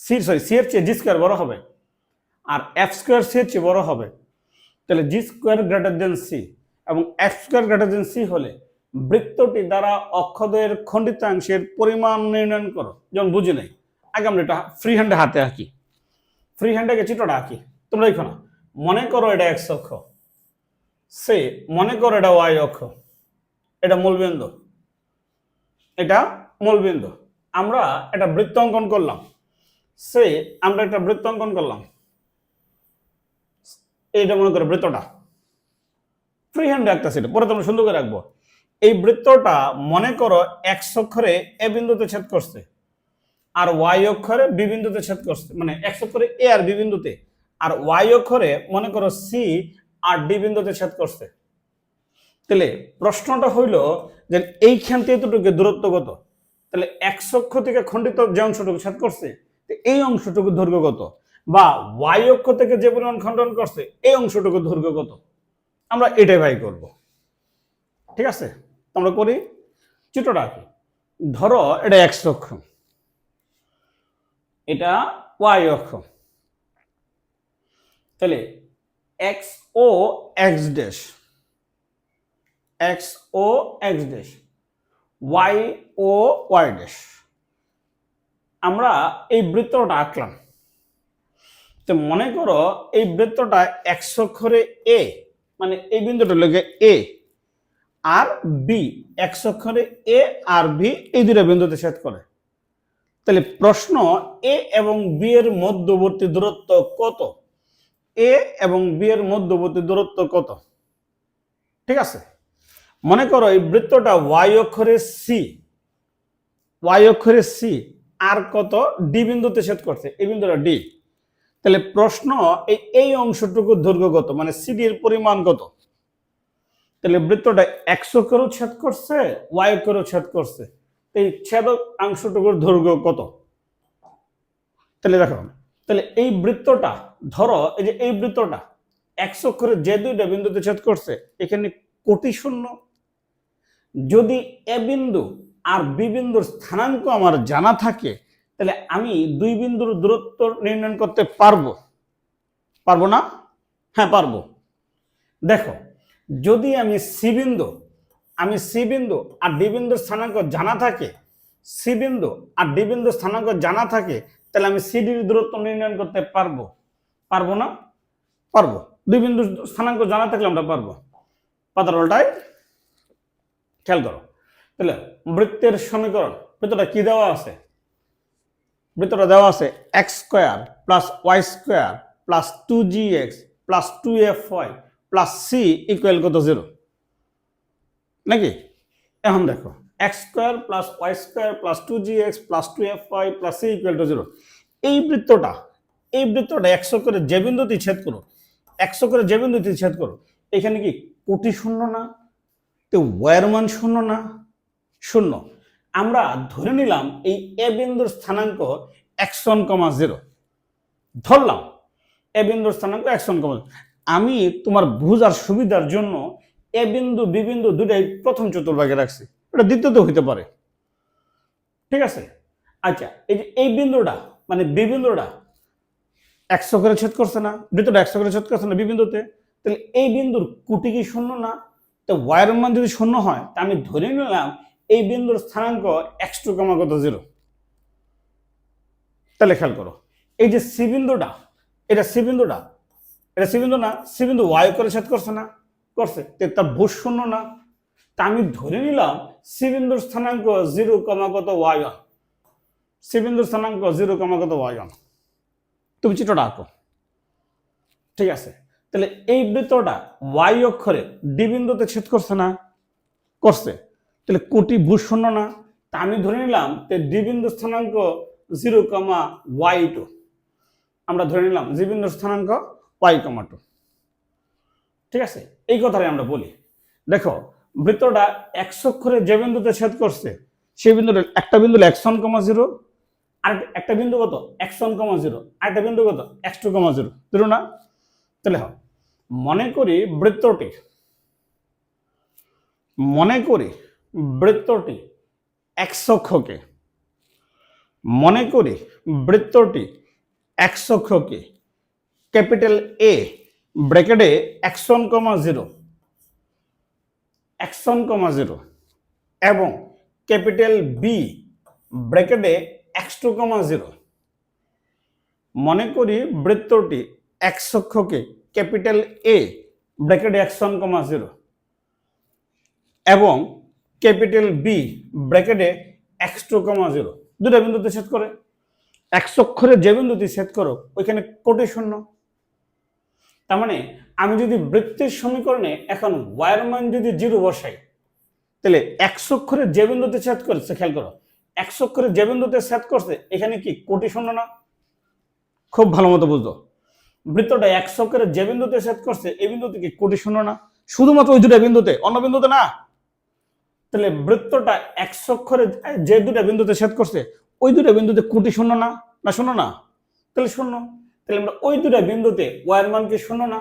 সি এর চেয়ে জি স্কোয়ার বড় হবে, আর এফ স্কোয়ার সি এর চেয়ে বড় হবে। তাহলে G square greater than C এবং F square greater than C হলে বৃত্তটি দ্বারা অক্ষদ্বয়ের খণ্ডিতাংশের পরিমাণ নির্ণয় করো। যেমন বুঝি নাই, আগে আমরা এটা ফ্রি হ্যান্ডে হাতে আঁকি, ফ্রি হ্যান্ডে চিত্রটা আঁকি। তোমরা দেখো না, মনে করো এটা এক্স অক্ষ, সে মনে করো এটা ওয়াই অক্ষ, এটা মূলবিন্দু, আমরা একটা বৃত্ত অঙ্কন করলাম, এইটা মনে করো বৃত্তটা ফ্রি হ্যান্ড রাখতেছি, পরে তোমরা সুন্দর করে রাখবো। এই বৃত্তটা মনে করো এক্স অক্ষরে এ বিন্দুতে ছেদ করছে আর ওয়াই অক্ষরে বি বিন্দুতে ছেদ করছে, মানে এক্স অক্ষরে এ আর বি বিন্দুতে, আর ওয়াই অক্ষরে মনে করো সি আর ডি বিন্দুতে ছেদ করছে। তাহলে প্রশ্নটা হইল যে এইখান থেকে এতটুকু দূরত্ব কত? তাহলে এক্স অক্ষ থেকে খণ্ডিত যে অংশটুকু ছেদ করছে এই অংশটুকু দৈর্ঘ্য কত, বা ওয়াই অক্ষ থেকে যে পরিমাণ খণ্ডন করছে এই অংশটুকু দৈর্ঘ্য কত? আমরা এটাই ভাই করব। ঠিক আছে, আমরা করি, চিত্রটা আঁকি। ধরো এটা এক্স অক্ষ, এটা ওয়াই অক্ষ, তাহলে এক্স ও এক্স ড্যাশ, ওয়াই ও ওয়াই ড্যাশ, আমরা এই বৃত্তটা আঁকলাম। তো মনে করো এই বৃত্তটা এক্স অক্ষরে এ, মানে এই বিন্দুটা লেগে এ, আর বি, এক্স অক্ষরে এ আর বি এই দুটো বিন্দুতে ছেদ করে। তাহলে প্রশ্ন, এ এবং বি এর মধ্যবর্তী দূরত্ব কত? ঠিক আছে, মনে করো এই বৃত্তটা ওয়াই অক্ষরে সি আর কত ডি বিন্দুতে ছেদ করছে, এই বিন্দুটা ডি। তাহলে প্রশ্ন, এই অংশটুকু দৈর্ঘ্য কত, মানে সিডি এর পরিমাণ কত? তাহলে বৃত্তটা এক্স অক্ষরেও ছেদ করছে, ওয়াই অক্ষরেও ছেদ করছে, এই ছেদক অংশটুকুর দৈর্ঘ্য কত? তাহলে দেখো, তাহলে এই বৃত্তটা ধরো, এই যে এই বৃত্তটা এক্স অক্ষরে যে দুইটা বিন্দুতে ছেদ করছে এখানে কোটি শূন্য। যদি এ বিন্দু আর বি বিন্দুর স্থানাঙ্ক আমার জানা থাকে তাহলে আমি দুই বিন্দুর দূরত্ব নির্ণয় করতে পারবো না? হ্যাঁ পারবো। দেখো, যদি আমি সি বিন্দু আর ডি বিন্দুর স্থানাঙ্ক জানা থাকে, তাহলে আমি সিডির দূরত্ব নির্ণয় করতে পারবো না? পারবো। দুই বিন্দুর স্থানাঙ্ক জানা থাকলে আমরা পারবো। পাতার উল্টায় খেয়াল করো। তাহলে বৃত্তের সমীকরণ, বৃত্তটা কি দেওয়া আছে? বৃত্তটা দেওয়া আছে X square plus Y square plus 2gx plus 2fy plus C equal কত? 0 নাকি? এখন দেখো, X square plus Y square plus 2gx plus 2fy plus C equal to 0। এই বৃত্তটা এক্স করে যে বিন্দুতে ছেদ করো, এখানে কি কোটি শূন্য না? তো ওয়ার মান শূন্য না? শূন্য। আমরা ধরে নিলাম এই এ বিন্দুর স্থানাঙ্ক x1, 0 ধরলাম, এ বিন্দুর স্থানাঙ্ক x1, 0। আমি তোমার বুঝার সুবিধার জন্য এ বিন্দু বি বিন্দু দুটাই প্রথম চতুর্ভাগে রাখছি, এটা দ্বিতীয়তে হইতে পারে। ঠিক আছে, আচ্ছা, এই যে এই বিন্দুটা মানে বি বিন্দুটা এক্স করে ছেদ করছে না, বৃত্তটা এক্স করে ছেদ করছে না বি বিন্দুতে, তাহলে এই বিন্দুর কোটি কি শূন্য না? তো ওয়ার মান যদি শূন্য হয় তা আমি ধরে নিলাম এই বিন্দুর স্থানাঙ্ক x2, 0। তাহলে খেয়াল করো, এই যে সি বিন্দুটা, এটা সি বিন্দু না, সি বিন্দু ওয়াই করে ছেদ করছে না? করছে, তার ভূ শূন্য না? তা আমি ধরে নিলাম সি বিন্দুর স্থানাঙ্ক 0, y1, সি বিন্দুর স্থানাঙ্ক 0, y1। তুমি চিত্রটা আঁকো। ঠিক আছে, তাহলে এই বৃত্তটা ওয়াই অক্ষরে ডি বিন্দুতে ছেদ করছে না? করছে। তাহলে কোটি ভূশূন্য না? তা আমি ধরে নিলাম যে ডি বিন্দু স্থানাঙ্ক 0,y2, আমরা ধরে নিলাম জি বিন্দুর স্থানাঙ্ক y,2। ঠিক আছে, এই কথাটাই আমরা বলি। দেখো বৃত্তটা এক্স অক্ষরে যে বিন্দুতে ছেদ করছে সেই বিন্দুটা একটা বিন্দু x1,0, আর একটা বিন্দু কত x1,0, আর একটা বিন্দু কত x2,0, ধরো না? তাহলে মনে করি বৃত্তটি এক্স অক্ষকে ক্যাপিটাল এ ব্র্যাকেটে x1,0 এবং ক্যাপিটাল বি ব্র্যাকেটে x2,0। মনে করি বৃত্তটি এক্স অক্ষকে ক্যাপিটাল এ ব্র্যাকেটে x1,0 এবং ক্যাপিটাল বি ব্র্যাকেটে x2,0 দুটো বিন্দুতে ছেদ করে। এক্স অক্ষরে যে বিন্দুতে ছেদ করো ওইখানে কোটি শূন্য। তার মানে আমি যদি বৃত্তের সমীকরণে এখন ওয়াইয়ের মান যদি 0 বসাই, তাহলে এক্স অক্ষরে যে বিন্দুতে ছেদ করছে, খেয়াল করো এক্স অক্ষরে যে বিন্দুতে ছেদ করছে এখানে কি কোটি শূন্য না? খুব ভালো মতো বুঝতো, বৃত্তটা এক্স অক্ষরে যে বিন্দুতে ছেদ করছে এই বিন্দুতে কি কোটি শূন্য না? শুধুমাত্র ওই দুটা বিন্দুতে, অন্য বিন্দুতে না। তাহলে বৃত্তটা এক্স অক্ষরে যে দুটা বিন্দুতে ছেদ করছে ওই দুটা বিন্দুতে কোটি শূন্য না? না শূন্য না? তাহলে শূন্য। তাহলে আমরা ওই দুটা বিন্দুতে ওয়াইয়ের মান কি শূন্য না?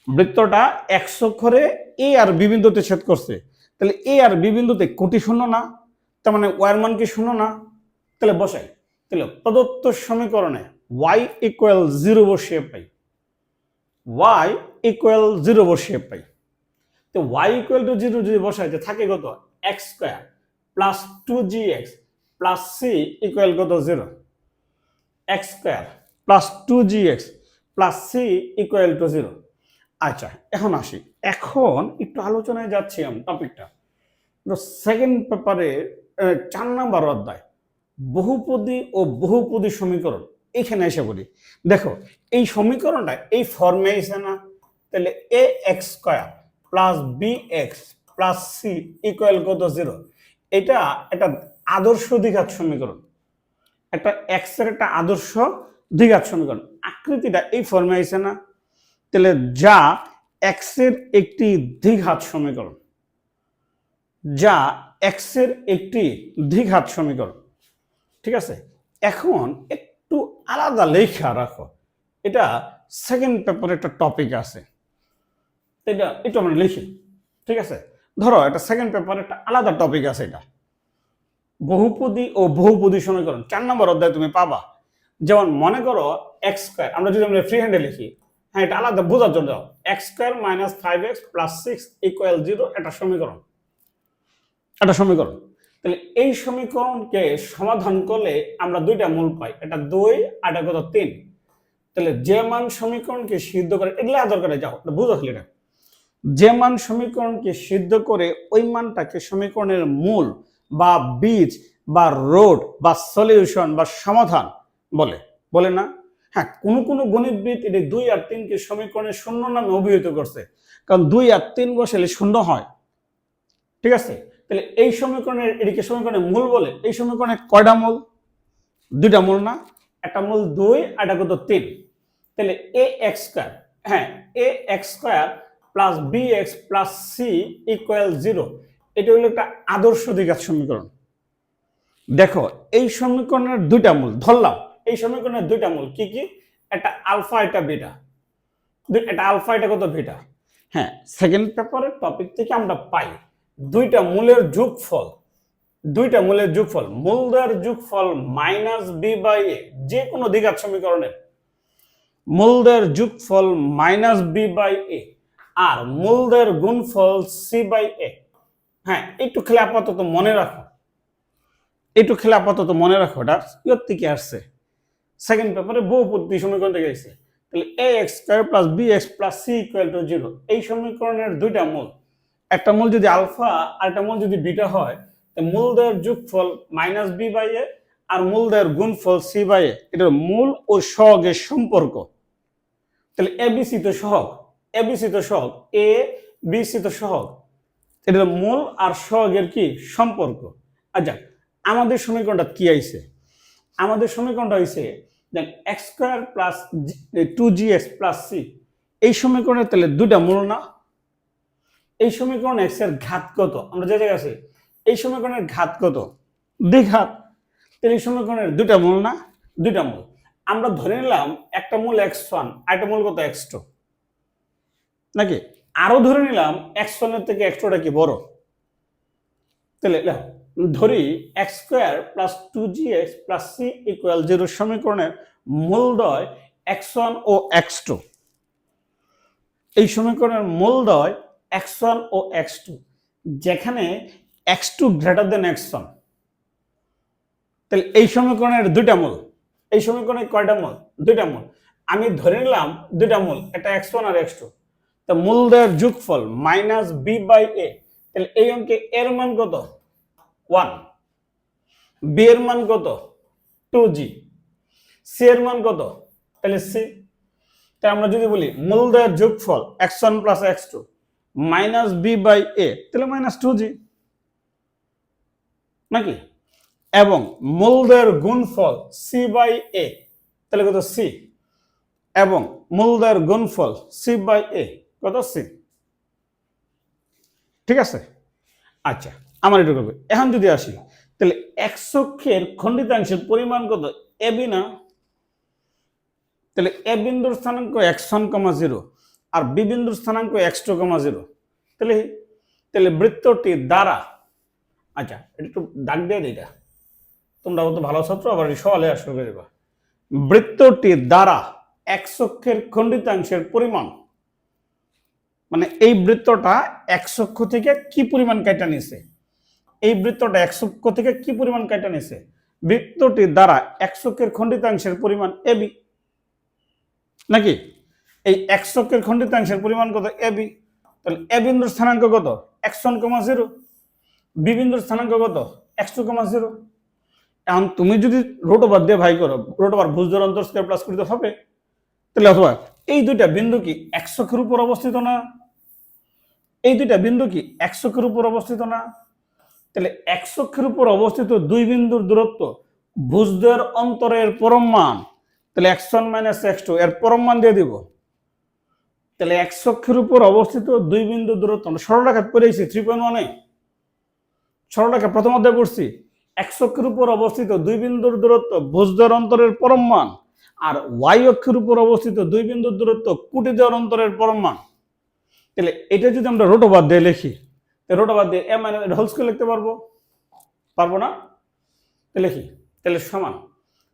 বৃত্তটা এক্স অক্ষরে এ আর বি বিন্দুতে ছেদ করছে, তাহলে এ আর বি বিন্দুতে কোটি শূন্য না? তার মানে ওয়াইয়ের মান কি শূন্য না? তাহলে বসাই। তাহলে প্রদত্ত সমীকরণে y = 0 বসিয়ে পাই, তো y = 0 যদি বসাইতে থাকে কত x² + 2gx + c = কত 0, x² + 2gx + c = 0। আচ্ছা এখন আসি, এখন একটু আলোচনায় যাচ্ছি আমি টপিকটা সেকেন্ড পেপারে 4 নম্বর অধ্যায় বহুপদী ও বহুপদী সমীকরণ। এখানে এসে বলি, দেখো এই সমীকরণটা এই ফর্মে এসে না? তাহলে ax² + bx + c = কত 0। এটা একটা আদর্শ দ্বিঘাত সমীকরণ, একটা এক্স এর একটা আদর্শ দ্বিঘাত সমীকরণ। আকৃতিটা এই ফর্মে এসে না? তাহলে যা এক্স এর একটি দ্বিঘাত সমীকরণ, ঠিক আছে। এখন একটু আলাদা লেখা রাখো, এটা সেকেন্ড পেপারে একটা টপিক আছে, এটা আমরা লিখি। ঠিক আছে, ধরো এটা সেকেন্ড পেপারে একটা আলাদা টপিক আছে, এটা বহুপদী ও বহুপদী সমীকরণ 4 নম্বর অধ্যায় তুমি পাবা। যেমন মনে করো x², আমরা যদি ফ্রি হ্যান্ডে লিখি, হ্যাঁ এটা আলাদা বোঝার জন্য, x² - 5x + 6 = 0 একটা সমীকরণ। তাহলে এই সমীকরণকে সমাধান করলে আমরা দুইটা মূল পাই, এটা 2 আর এটা কত 3। তাহলে যে মান সমীকরণকে সিদ্ধ করে, এগুলা দরকারে যাও বুঝো, এটা যে মান সমীকরণকে সিদ্ধ করে ওই মানটাকে সমীকরণের মূল বা বীজ বা রোড বা সলিউশন বা সমাধান বলে না? হ্যাঁ, কোন গণিতবিদ এটা 2 আর 3 কে সমীকরণের শূন্য নামে অভিহিত করছে, কারণ 2 আর 3 বসালে শূন্য হয়। ঠিক আছে, তাহলে এই সমীকরণের এদিকে সমীকরণের মূল বলে। এই সমীকরণে কয়টা মূল? দুইটা মূল না? একটা মূল 2 আর একটা কত 3। তাহলে ax², হ্যাঁ ax² + bx + c = 0, এটা হলো একটা আদর্শ দ্বিঘাত সমীকরণ। দেখো এই সমীকরণের দুইটা মূল ধরলাম, এই সমীকরণের দুইটা মূল কি কি? একটা আলফা, একটা বিটা। এটা আলফা, এটা কত বিটা। হ্যাঁ, সেকেন্ড পেপারের টপিক থেকে আমরা পাই দুইটা মূলের যোগফল, মূলদের যোগফল -b/a, যে কোনো দ্বিঘাত সমীকরণের মূলদের যোগফল -b/a আর মূলদের গুণফল c/a। হ্যাঁ, একটু খেলে আপাতত মনে রাখো, এটা ইয়র থেকে আসছে, সেকেন্ড পেপারে বহুপদী সমীকরণ থেকে আসছে। তাহলে ax² + bx + c = 0, এই সমীকরণের দুইটা মূল, একটা মূল যদি আলফা আর একটা মূল যদি বিটা হয়, মূলদের যোগফল -b/a আর মূলদের গুণফল c/a, এটার মূল ও সহগের সম্পর্ক। তাহলে এবিসি তো সহগ, এবিসি তো সহগ, এ বিসি তো সহগ, এটা মূল আর সহগের কি সম্পর্ক। আচ্ছা, আমাদের সমীকরণটা কি আইছে? আমাদের সমীকরণটা হইছে then x square plus 2gx plus c. এই সমীকরণের তাহলে দুইটা মূল না? এই সমীকরণ এক্স এর ঘাত কত? আমরা যে জায়গায় আছি, এই সমীকরণের ঘাত কত? 2 ঘাত। তাহলে এই সমীকরণের দুইটা মূল না? দুইটা মূল। আমরা ধরে নিলাম একটা মূল x1 আর একটা মূল কত x2, নাকি? আরো ধরে নিলাম x1 এর থেকে x2টা কি বড়। তাহলে ধরি X square plus 2gx plus C equal 0 সমীকরণের মূলদ্বয় x1 ও x2। এই সমীকরণের মূলদ্বয় x1 ও x2, যেখানে x2 গ্রেটার দেন x1। তাহলে এই সমীকরণের দুইটা মূল। এই সমীকরণে কয়টা মূল? দুইটা মূল। আমি ধরে নিলাম দুইটা মূল, একটা x1 আর x2। তা মূলদ্বয়ের যোগফল মাইনাস বি বাই এ। তাহলে এই অঙ্কে এর মান কত? 1। বি এর মান কত? 2g। সি এর মান কত? তাহলে সি। তাই আমরা যদি বলি মূলদ্বয়ের যোগফল x1 plus x2 minus b by a, তাহলে মাইনাস 2g, নাকি? এবং মূলদ্বয়ের গুণফল সি বাই এ, তাহলে কত? সি। এবং মূলদ্বয়ের গুণফল সি বাই এ কত? সি। ঠিক আছে? আচ্ছা, আমার এটা করবে। এখন যদি আসি, তাহলে এক্স অক্ষের খণ্ডিতাংশের পরিমাণ কত? এ বি না? তাহলে এ বিন্দুর স্থানাঙ্ক x1, 0 আর বি বিন্দুর স্থানাঙ্ক x2, 0। তাহলে তাহলে বৃত্তটি দ্বারা, আচ্ছা এটা একটু দাগ দিয়ে দিই, তোমরা তো ভালো ছাত্র, আবার সওয়ালে আসবে বেরবা। বৃত্তটি দ্বারা এক্স অক্ষের খণ্ডিতাংশের পরিমাণ, মানে এই বৃত্তটা এক্স অক্ষ থেকে কি পরিমাণ কাটা নিছে, এই বৃত্তটা এক্স অক্ষ থেকে কি পরিমাণ কাটা নিছে, বৃত্তটি দ্বারা এক্স অক্ষের খণ্ডিতাংশের পরিমাণ এবি, নাকি? এই এক্স অক্ষের খণ্ডিতাংশের পরিমাণ কত? এবি। তাহলে এ বিন্দুর স্থানাঙ্ক কত? x1, 0। বি বিন্দুর স্থানাঙ্ক কত? x2, 0। এখন তুমি যদি রুট ওভার দিয়ে ভাই করো, রুট ওভার ভুজদের অন্তর স্কয়ার প্লাস করতে হবে। তাহলে অথবা এই দুইটা বিন্দু কি এক্স অক্ষের উপর অবস্থিত না? এই দুইটা বিন্দু কি এক্স অক্ষের উপর অবস্থিত না? তাহলে এক্স অক্ষের উপর অবস্থিত দুই বিন্দুর দূরত্ব ভুজদের অন্তরের পরম মান, তাহলে x1 মাইনাস x2 এর পরম মান দিয়ে দিব। তাহলে এক্স অক্ষের উপর অবস্থিত দুই বিন্দুর দূরত্ব আমরা সরলরেখা পড়েছি 3.1 এ, সরলরেখা প্রথম অধ্যায়ে পড়ছি। এক্স অক্ষের উপর অবস্থিত দুই বিন্দুর দূরত্ব ভুজদের অন্তরের পরম মান, আর ওয়াই অক্ষের উপর অবস্থিত দুই বিন্দুর দূরত্ব কুটিদের অন্তরের পরম মান। তাহলে এটা যদি আমরা রুট ওভার দিয়ে লিখি, রুট ওভার দিয়ে এ মাইনাস হোল স্কয়ার লিখতে পারবো? পারবো না? তাহলে লিখি, তাহলে সমান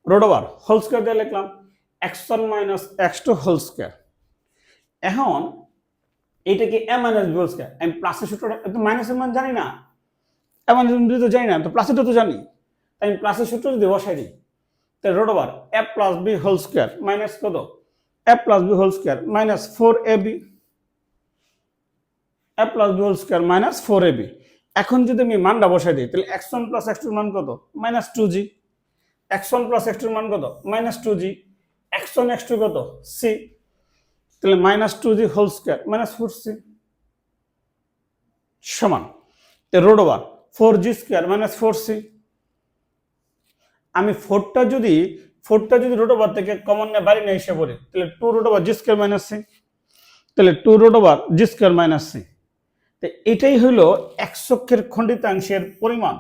রুট ওভার হোল স্কয়ার দিয়ে লিখলাম x1 minus x2 whole square. এখন এইটাকে A minus B whole square, আমি প্লাসের সূত্রটা তো মাইনাসের মান জানি না, এমন তো জানি না, তো প্লাসেরটা তো জানি, তাই আমি প্লাসের সূত্র যদি বসাই দিই, তাহলে root over a plus b whole square minus কত? A plus b whole square minus 4ab, a plus b whole square minus 4ab। এখন যদি আমি মানটা বসাই দিই, তাহলে x1 প্লাস x2 এর মান কত? Minus 2g। x1 plus x2 এর মান কত? Minus 2g। x1 x2 কত? c। তাহলে minus 2g whole square minus 4c সমান root over 4g square minus 4c। আমি 4টা যদি রুট ওভার থেকে কমন নিয়ে বাইরে নিয়ে এসে পড়ি, তাহলে 2 root over g square minus c, তাহলে 2 root over g square minus c। তো এটাই হলো এক্স অক্ষের খণ্ডিতাংশের পরিমাণ,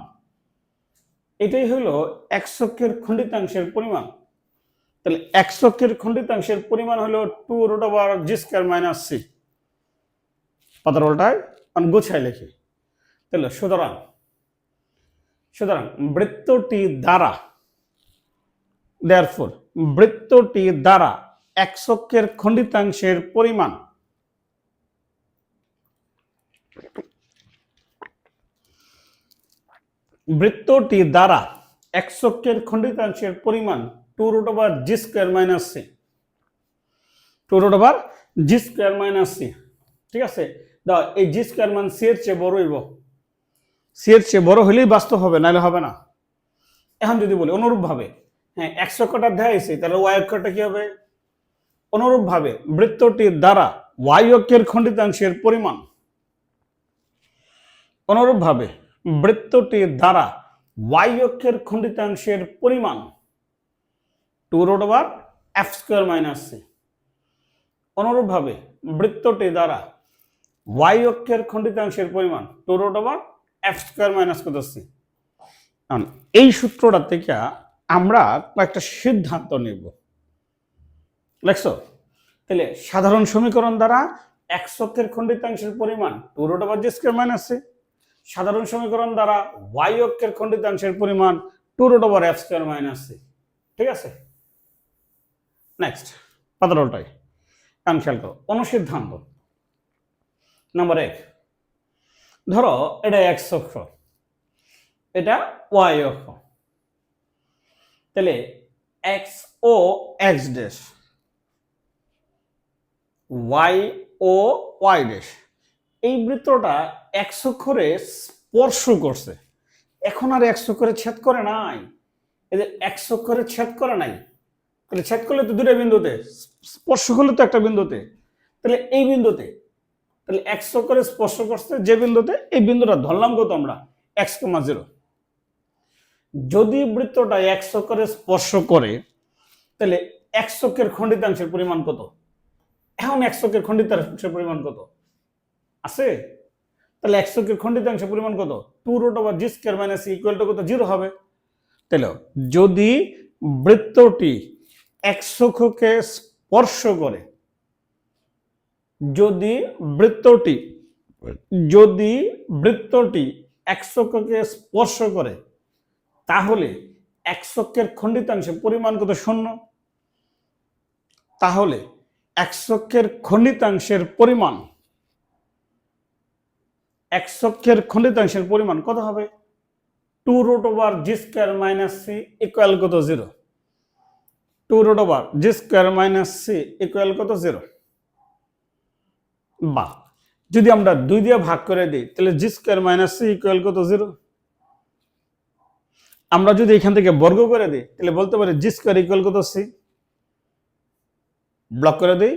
এটাই হলো এক্স অক্ষের খণ্ডিতাংশের পরিমাণ। তাহলে এক্স অক্ষের খণ্ডিতাংশের পরিমাণ হলো 2 root over g square minus c। পাতার উল্টায় গুছাই লিখি। তাহলে সুতরাং বৃত্তটি দ্বারা, therefore বৃত্তটি দ্বারা এক্স অক্ষের খণ্ডিতাংশের পরিমাণ বৃত্তটি দ্বারা এক্স অক্ষের খণ্ডিতাংশের পরিমাণ 2 root over g square minus c, 2 root over g square minus c। ঠিক আছে, দাও এই জি স্কয়ার মান c এর চেয়ে বড় হইব, c এর চেয়ে বড় হলেই বাস্তব হবে, নাহলে হবে না। এখন যদি বলি অনুরূপ ভাবে, হ্যাঁ এক্স অক্ষটা দেখাইছে, তাহলে ওয়াই অক্ষটা কি হবে? অনুরূপভাবে বৃত্তটির দ্বারা ওয়াই অক্ষের খণ্ডিতাংশের পরিমাণ, অনুরূপভাবে বৃত্তটির দ্বারা ওয়াই অক্ষের খণ্ডিতাংশের পরিমাণ 2√f²-c। অনুরূপভাবে বৃত্তটি দ্বারা ওয়াই অক্ষের খণ্ডিতাংশের পরিমাণ 2√f²-c। এই সূত্রটা থেকে আমরা কয়েকটা সিদ্ধান্ত নেব, দেখছো? তাহলে সাধারণ সমীকরণ দ্বারা এক্স অক্ষের খণ্ডিতাংশের পরিমাণ 2√g²-c, সাধারণ সমীকরণ দ্বারা ওয়াই অক্ষের খণ্ডিতাংশের পরিমাণ 2√f²-c। ঠিক আছে, নেক্সট পাতারোটাই কান খেয়াল করো। অনুসিদ্ধান্ত নাম্বার 1, ধরো এটা এক্স অক্ষ, এটা ওয়াই অক্ষ, তাহলে এক্স ও এক্স ড্যাশ, ওয়াই ও ওয়াই ড্যাশ, এই বৃত্তটা এক্স অক্ষরে স্পর্শ করছে, এখন আর এক্স অক্ষরে ছেদ করে নাই। এই যে এক্স অক্ষরে ছেদ করে নাই, তাহলে ছেদ করলে তো দুটো বিন্দুতে, স্পর্শ করলে তো একটা বিন্দুতে, তাহলে এই বিন্দুতে, তাহলে এক্স অক্ষরে স্পর্শ করছে যে বিন্দুতে, এই বিন্দুটা ধরলাম কত আমরা x,0। যদি বৃত্তটা এক্স অক্ষরে স্পর্শ করে তাহলে এক্স অক্ষের খণ্ডিতাংশের পরিমাণ কত? এখন এক্স অক্ষের খণ্ডিতাংশের পরিমাণ কত আছে? তাহলে এক্স অক্ষের খণ্ডিতাংশের পরিমাণ কত? 2√g²-c = কত? 0 হবে। তাহলে যদি বৃত্তটি এক্স অক্ষকে স্পর্শ করে, যদি বৃত্তটি এক্স অক্ষকে স্পর্শ করে, তাহলে এক্স অক্ষের খণ্ডিতাংশের পরিমাণ কত? 0। তাহলে এক্স অক্ষের খণ্ডিতাংশের পরিমাণ কত হবে? 2√g²-c = কত? 0। 2√g²-c = কত? 0। বা যদি আমরা 2 দিয়ে ভাগ করে দিই তাহলে g²-c = কত? 0। আমরা যদি এখান থেকে বর্গ করে দিই তাহলে বলতে পারি g² = কত? c। ব্লক করে দিই।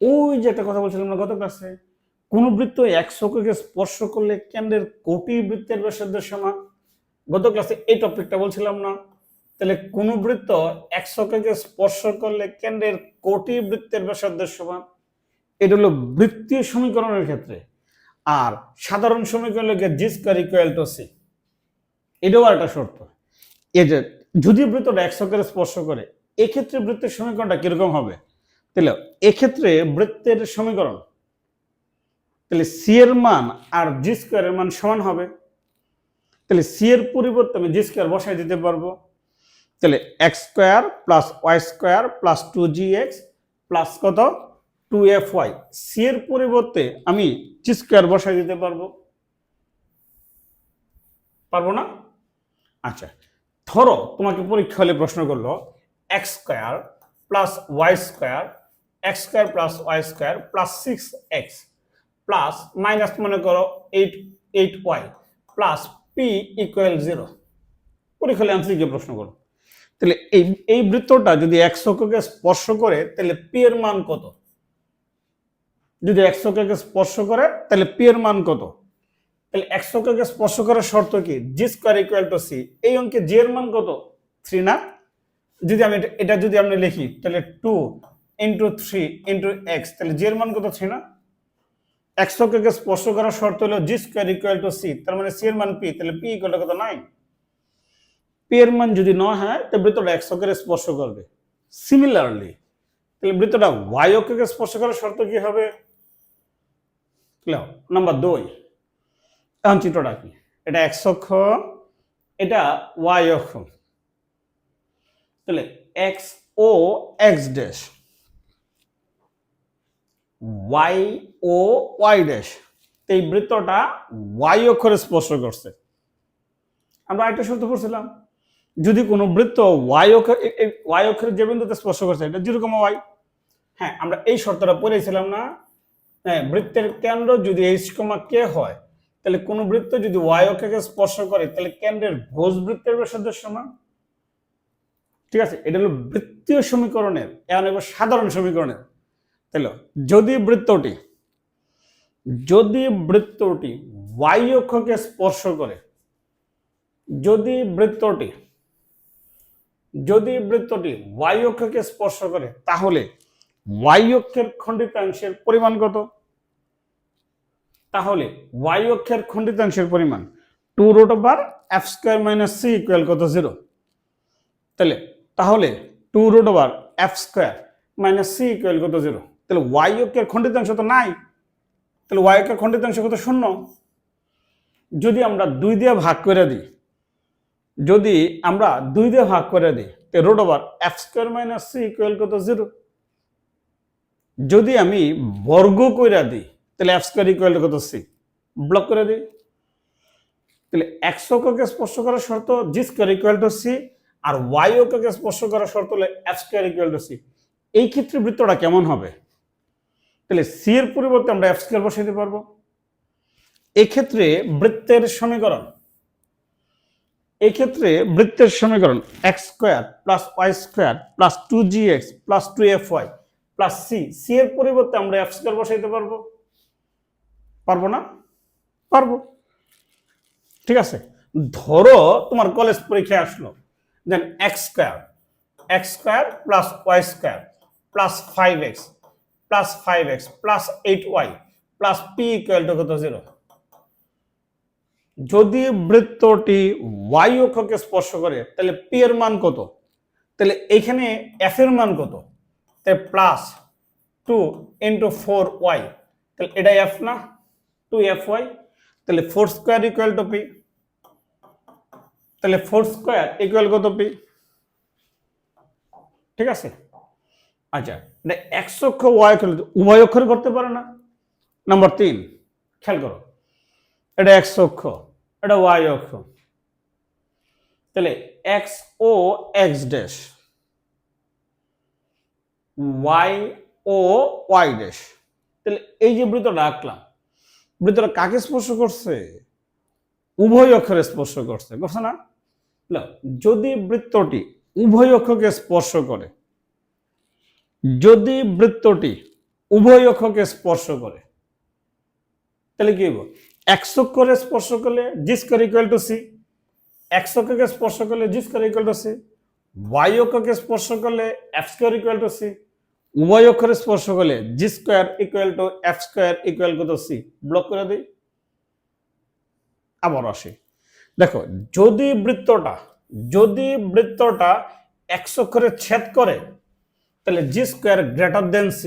ওই যে একটা কথা বলছিলাম না গত ক্লাসে, কোন বৃত্ত এক্স অক্ষকে স্পর্শ করলে কেন্দ্রের কোটি বৃত্তের ব্যাসার্ধের সমান। গত ক্লাসে এই টপিকটা বলছিলাম না? তাহলে কোন বৃত্ত এক্স অক্ষকে স্পর্শ করলে কেন্দ্রের কোটি বৃত্তের ব্যাসার্ধের সমান। এটা হলো বৃত্তীয় সমীকরণের ক্ষেত্রে। আর সাধারণ সমীকরণ হলো g² = c। এটাও একটা শর্ত। এই যে যদি বৃত্তটা এক্স অক্ষকে স্পর্শ করে, এক্ষেত্রে বৃত্তের সমীকরণটা কিরকম হবে? তাহলে এক্ষেত্রে বৃত্তের সমীকরণ, তাহলে সি এর মান আর g² এর মান সমান হবে। তাহলে সি এর পরিবর্তে আমি g² বসাই দিতে পারবো। তাহলে x² + y² + 2gx প্লাস কত? 2fy। সি এর পরিবর্তে আমি g² বসাই দিতে পারবো না? আচ্ছা, ধরো তোমাকে পরীক্ষা হলে প্রশ্ন করলো x² + y² x² + y² + 6x plus minus মনে করো 8y প্লাস p = 0। পরীক্ষা হলে আনসার কি প্রশ্ন করো? তাহলে এই বৃত্তটা যদি এক্স অক্ষকে স্পর্শ করে তাহলে p এর মান কত? যদি এক্স অক্ষকে স্পর্শ করে তাহলে p এর মান কত? তাহলে এক্স অক্ষকে স্পর্শ করার শর্ত কি? g² = c। এই অঙ্কে j এর মান কত? 3 না? যদি আমি এটা যদি আমরা লিখি তাহলে 2 × 3 × x, তাহলে j এর মান কত? 3 না? এক্স অক্ষকে স্পর্শ করার শর্ত হলো g² = c, তার মানে c এর মান p, তাহলে p = কত? 9। p এর মান যদি 9 হয় তাহলে বৃত্তটা এক্স অক্ষকে স্পর্শ করবে। সিমিলারলি তাহলে বৃত্তটা y অক্ষকে স্পর্শ করার শর্ত কি হবে? নাম্বার 2। এখন চিত্রটা কি? এটা এক্স অক্ষ, এটা ওয়াই অক্ষ। তাহলে এক্স ও এক্স ড্যাশ, ওয়াই ও ওয়াই ড্যাশ, এই বৃত্তটা ওয়াই অক্ষরে স্পর্শ করছে। আমরা একটা শর্ত পড়ছিলাম, যদি কোনো বৃত্ত ওয়াই অক্ষরের যে বিন্দুতে স্পর্শ করছে এটা 0, y। হ্যাঁ, আমরা এই শর্তটা পড়েছিলাম না? হ্যাঁ, বৃত্তের কেন্দ্র যদি h, k হয় তাহলে কোন বৃত্ত যদি ওয়াই অক্ষকে স্পর্শ করে তাহলে কেন্দ্রের ভোজ বৃত্তের ব্যাসার্ধের সমান। ঠিক আছে, এটা হলো বৃত্তীয় সমীকরণের এখন একবার সাধারণ সমীকরণের। তাহলে যদি বৃত্তটি ওয়াই অক্ষকে স্পর্শ করে, যদি বৃত্তটি ওয়াই অক্ষকে স্পর্শ করে, তাহলে ওয়াই অক্ষের খণ্ডিতাংশের পরিমাণ কত? তাহলে ওয়াই অক্ষের খণ্ডিতাংশের পরিমাণ 2√f² - c ইকুয়াল কত? 0। তাহলে 2√f² - c ইকুয়াল কত? 0। তাহলে ওয়াই অক্ষের খণ্ডিতাংশ তো নাই, তাহলে ওয়াই অক্ষের খণ্ডিতাংশ কত? 0। যদি আমরা 2 দিয়ে ভাগ করে দিই, তো √f² - c ইকুয়াল কত? 0। যদি আমি বর্গ করে দিই, তাহলে f² ইকুয়াল কত? c। ব্লক করে দিই, তাহলে x অক্ষকে স্পর্শ করার শর্ত g² ইকুয়াল টু c, আর y অক্ষকে স্পর্শ করার শর্ত হলো f² ইকুয়াল টু c। এই ক্ষেত্রে বৃত্তটা কেমন হবে? তাহলে c এর পরিবর্তে আমরা f² বসাইতে পারবো। এই ক্ষেত্রে বৃত্তের সমীকরণ x² + y² + 2gx + 2fy + c, c এর পরিবর্তে আমরা f² বসাইতে পারবো? পারবো না? পারবো। ঠিক আছে, ধরো তোমার কলেজ পরীক্ষায় আসলো, দেন x² + y² + 5x + 8y + p equal to কত? 0। যদি বৃত্তটি y অক্ষকে স্পর্শ করে, তাহলে p এর মান কত? তাহলে এখানে f এর মান কত? তাহলে +2 × 4y, তাহলে এটা f না? 2fy, তাহলে 4² ইকুয়াল টু p। তাহলে 4² ইকুয়াল কত? p। ঠিক আছে, আচ্ছা, এটা x অক্ষ y অক্ষ উভয় অক্ষরে করতে পারে না? নাম্বার 3, খেয়াল করো, এটা x অক্ষ, এটা y অক্ষ, তাহলে x ও x ড্যাশ, y ও y ড্যাশ। তাহলে এই যে বৃত্তটা আঁকলাম, বৃত্তটা কাকে স্পর্শ করছে? উভয় অক্ষরে স্পর্শ করছে না? যদি বৃত্তটি উভয় অক্ষকে স্পর্শ করে, তাহলে কি হবে? x অক্ষরে স্পর্শ করলে g² equal to c, x অক্ষকে স্পর্শ করলে g² equal to c, y অক্ষকে স্পর্শ করলে f² ইকুয়াল টু c, উভয় অক্ষরে স্পর্শ করলে g² equal two f² equal কত? c। ব্লক করে দিই। আবার আসি, দেখো, যদি বৃত্তটা x অক্ষরে ছেদ করে, তাহলে g² গ্রেটার দেন c,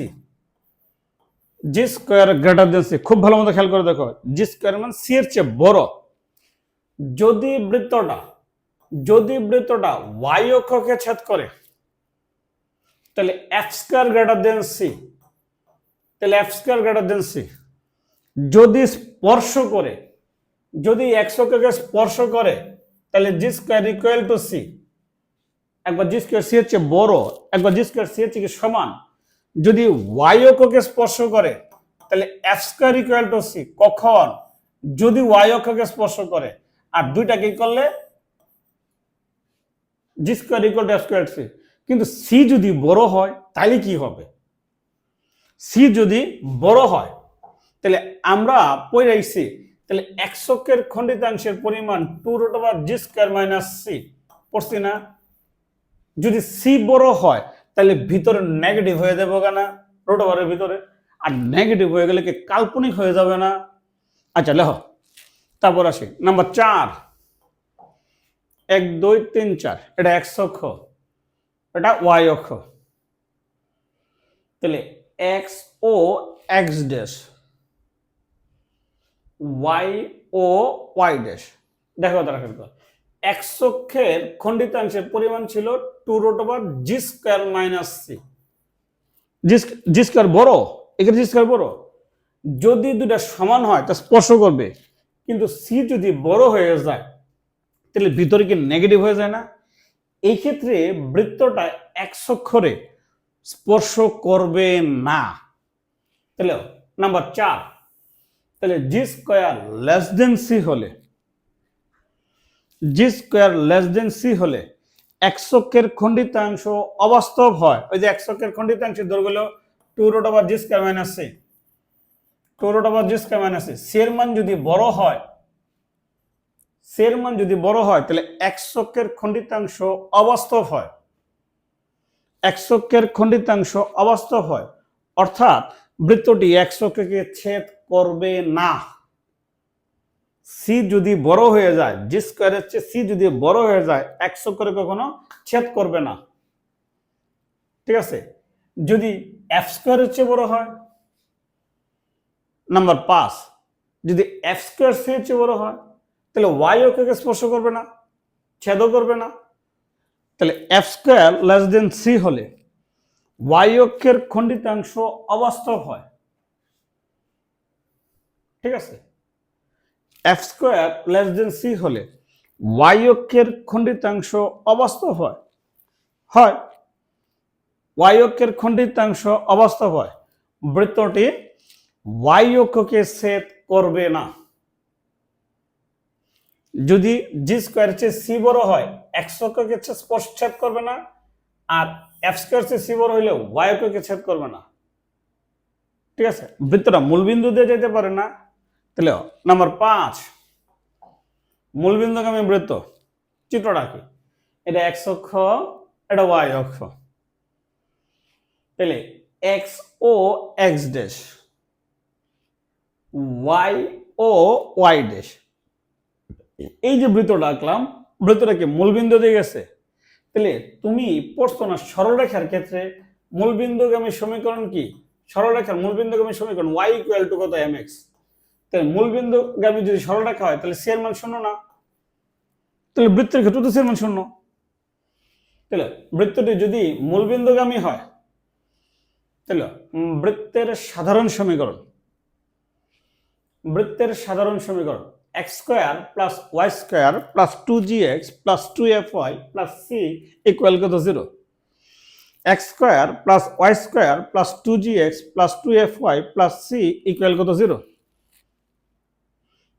খুব ভালো মতো খেয়াল করে দেখো, g² মানে c এর চেয়ে বড়। যদি বৃত্তটা y অক্ষকে ছেদ করে, তাহলে f² গ্রেটার দেন c, যদি স্পর্শ করে, যদি x অক্ষকে স্পর্শ করে, তাহলে g² ইকুয়াল টু c। একবার g² c এর চেয়ে বড়, একবার g² c এর চেয়ে সমান। যদি y অক্ষকে স্পর্শ করে, তাহলে f² ইকুয়াল টু c। কখন? যদি y অক্ষকে স্পর্শ করে, আর দুইটা কি করলে g² equal two f² c। কিন্তু c যদি বড় হয়, তাহলে কি হবে? c যদি বড় হয়, তাহলে আমরা পড়াইছি, তাহলে x অক্ষের খণ্ডিতাংশের পরিমাণ 2√g² - c পড়ছি না? যদি c বড় হয়, তাহলে ভিতরে নেগেটিভ হয়ে যাবে না √এর ভিতরে, আর নেগেটিভ হয়ে গেলে কি কাল্পনিক হয়ে যাবে না? আচ্ছা, লেখো, তারপর আসি নাম্বার 4, 1 2 3 4, এটা x অক্ষ, এটা y অক্ষ, তাহলে x ও x ড্যাশ, y ও y ড্যাশ। দেখো তারা কিন্তু x অক্ষের খণ্ডিতাংশের পরিমাণ ছিল 2√g² - c। g² বড়, এখানে g² বড়। যদি দুটা সমান হয় তা স্পর্শ করবে, কিন্তু c যদি বড় হয়ে যায়, তাহলে ভিতরে কি নেগেটিভ হয়ে যায় না? এই ক্ষেত্রে বৃত্তটা x অক্ষরে স্পর্শ করবে না। তাহলে নাম্বার 4, তাহলে g² c হলে, একশকের খণ্ডিতাংশ অবাস্তব হয়, ওই যে একশকের খণ্ডিতাংশের দৈর্ঘ্য হলো 2√(g²-c), 2√(g²-c। সি এর মান যদি বড় হয়, সি এর মান যদি বড় হয় তাহলে একশকের খণ্ডিতাংশ অবাস্তব হয়, একশকের খণ্ডিতাংশ অবাস্তব হয়, অর্থাৎ বৃত্তটি একশককে ছেদ করবে না। সি যদি বড় হয়ে যায়, জি স্কয়ারের চেয়ে সি যদি বড় হয়ে যায়, একশককে কখনো ছেদ করবে না। ঠিক আছে, যদি এফ স্কয়ারের চেয়ে বড় হয়, নাম্বার 5, যদি এফ স্কয়ার সি এর চেয়ে বড় হয় তাহলে ওয়াই অক্ষকে স্পর্শ করবে না, ছেদও করবে না। তাহলে F square less than C হলে ওয়াই অক্ষের খণ্ডিতাংশ অবাস্তব হয়। ঠিক আছে, F square less than C হলে ওয়াই অক্ষের খণ্ডিতাংশ অবাস্তব হয়, হয় ওয়াই অক্ষের খণ্ডিতাংশ অবাস্তব হয়, বৃত্তটি ওয়াই অক্ষকে ছেদ করবে না। যদি জি স্কয়ারের চেয়ে সি বড় হয়, এক্স অক্ষকে ছেদ করবে না, আর এফ স্কয়ারের চেয়ে সি বড় হইলে ওয়াই অক্ষকে ছেদ করবে না। ঠিক আছে, বৃত্তটা মূলবিন্দু দিয়ে যেতে পারে না। তাহলে নাম্বার 5, মূলবিন্দুগামী বৃত্ত চিত্রটা কি, এটা এক্স অক্ষ, এটা ওয়াই অক্ষ। তাহলে এক্স ও এক্স ড্যাশ, ওয়াই ও ওয়াই ড্যাশ, এই যে বৃত্তটা আঁকলাম, বৃত্তটা কি মূলবিন্দু দিয়ে গেছে। তাহলে তুমি পড়ছো না সরলরেখার ক্ষেত্রে মূলবিন্দুগামী সমীকরণ কি, সরলরেখার মূলবিন্দুগামী সমীকরণ y = কত mx। তাহলে মূলবিন্দুগামী যদি সরলরেখা হয় তাহলে c এর মান 0 না, তাহলে বৃত্তের ক্ষেত্রে তো c এর মান 0। তাহলে বৃত্তটি যদি মূলবিন্দুগামী হয় তাহলে বৃত্তের সাধারণ সমীকরণ, বৃত্তের সাধারণ সমীকরণ x² + y² + 2gx + 2fy + c = কত 0। x² + y² + 2gx + 2fy + c = কত 0।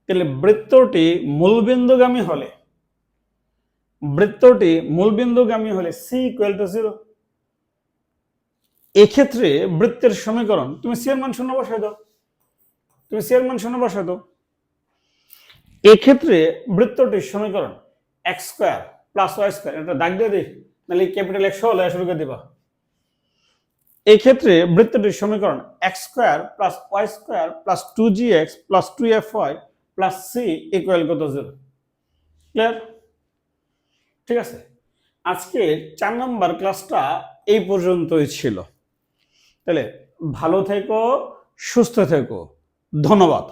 তাহলে বৃত্তটি মূলবিন্দুগামী হলে, বৃত্তটি মূলবিন্দুগামী হলে c = 0। এক্ষেত্রে বৃত্তের সমীকরণ, তুমি c এর মান 0 বসায় দাও, তুমি c এর মান 0 বসায় দাও। এক্ষেত্রে বৃত্তটির সমীকরণ x² + y², এটা দাগ দিয়ে দিই, নাহলে ক্যাপিটাল X হলে শুরু করে দিবা। এই ক্ষেত্রে বৃত্তটির সমীকরণ x² + y² + 2gx + 2fy + c = কত 0। ক্লিয়ার? ঠিক আছে, আজকে 4 নম্বর ক্লাসটা এই পর্যন্তই ছিল। তাহলে ভালো থেকো, সুস্থ থেকো, ধন্যবাদ।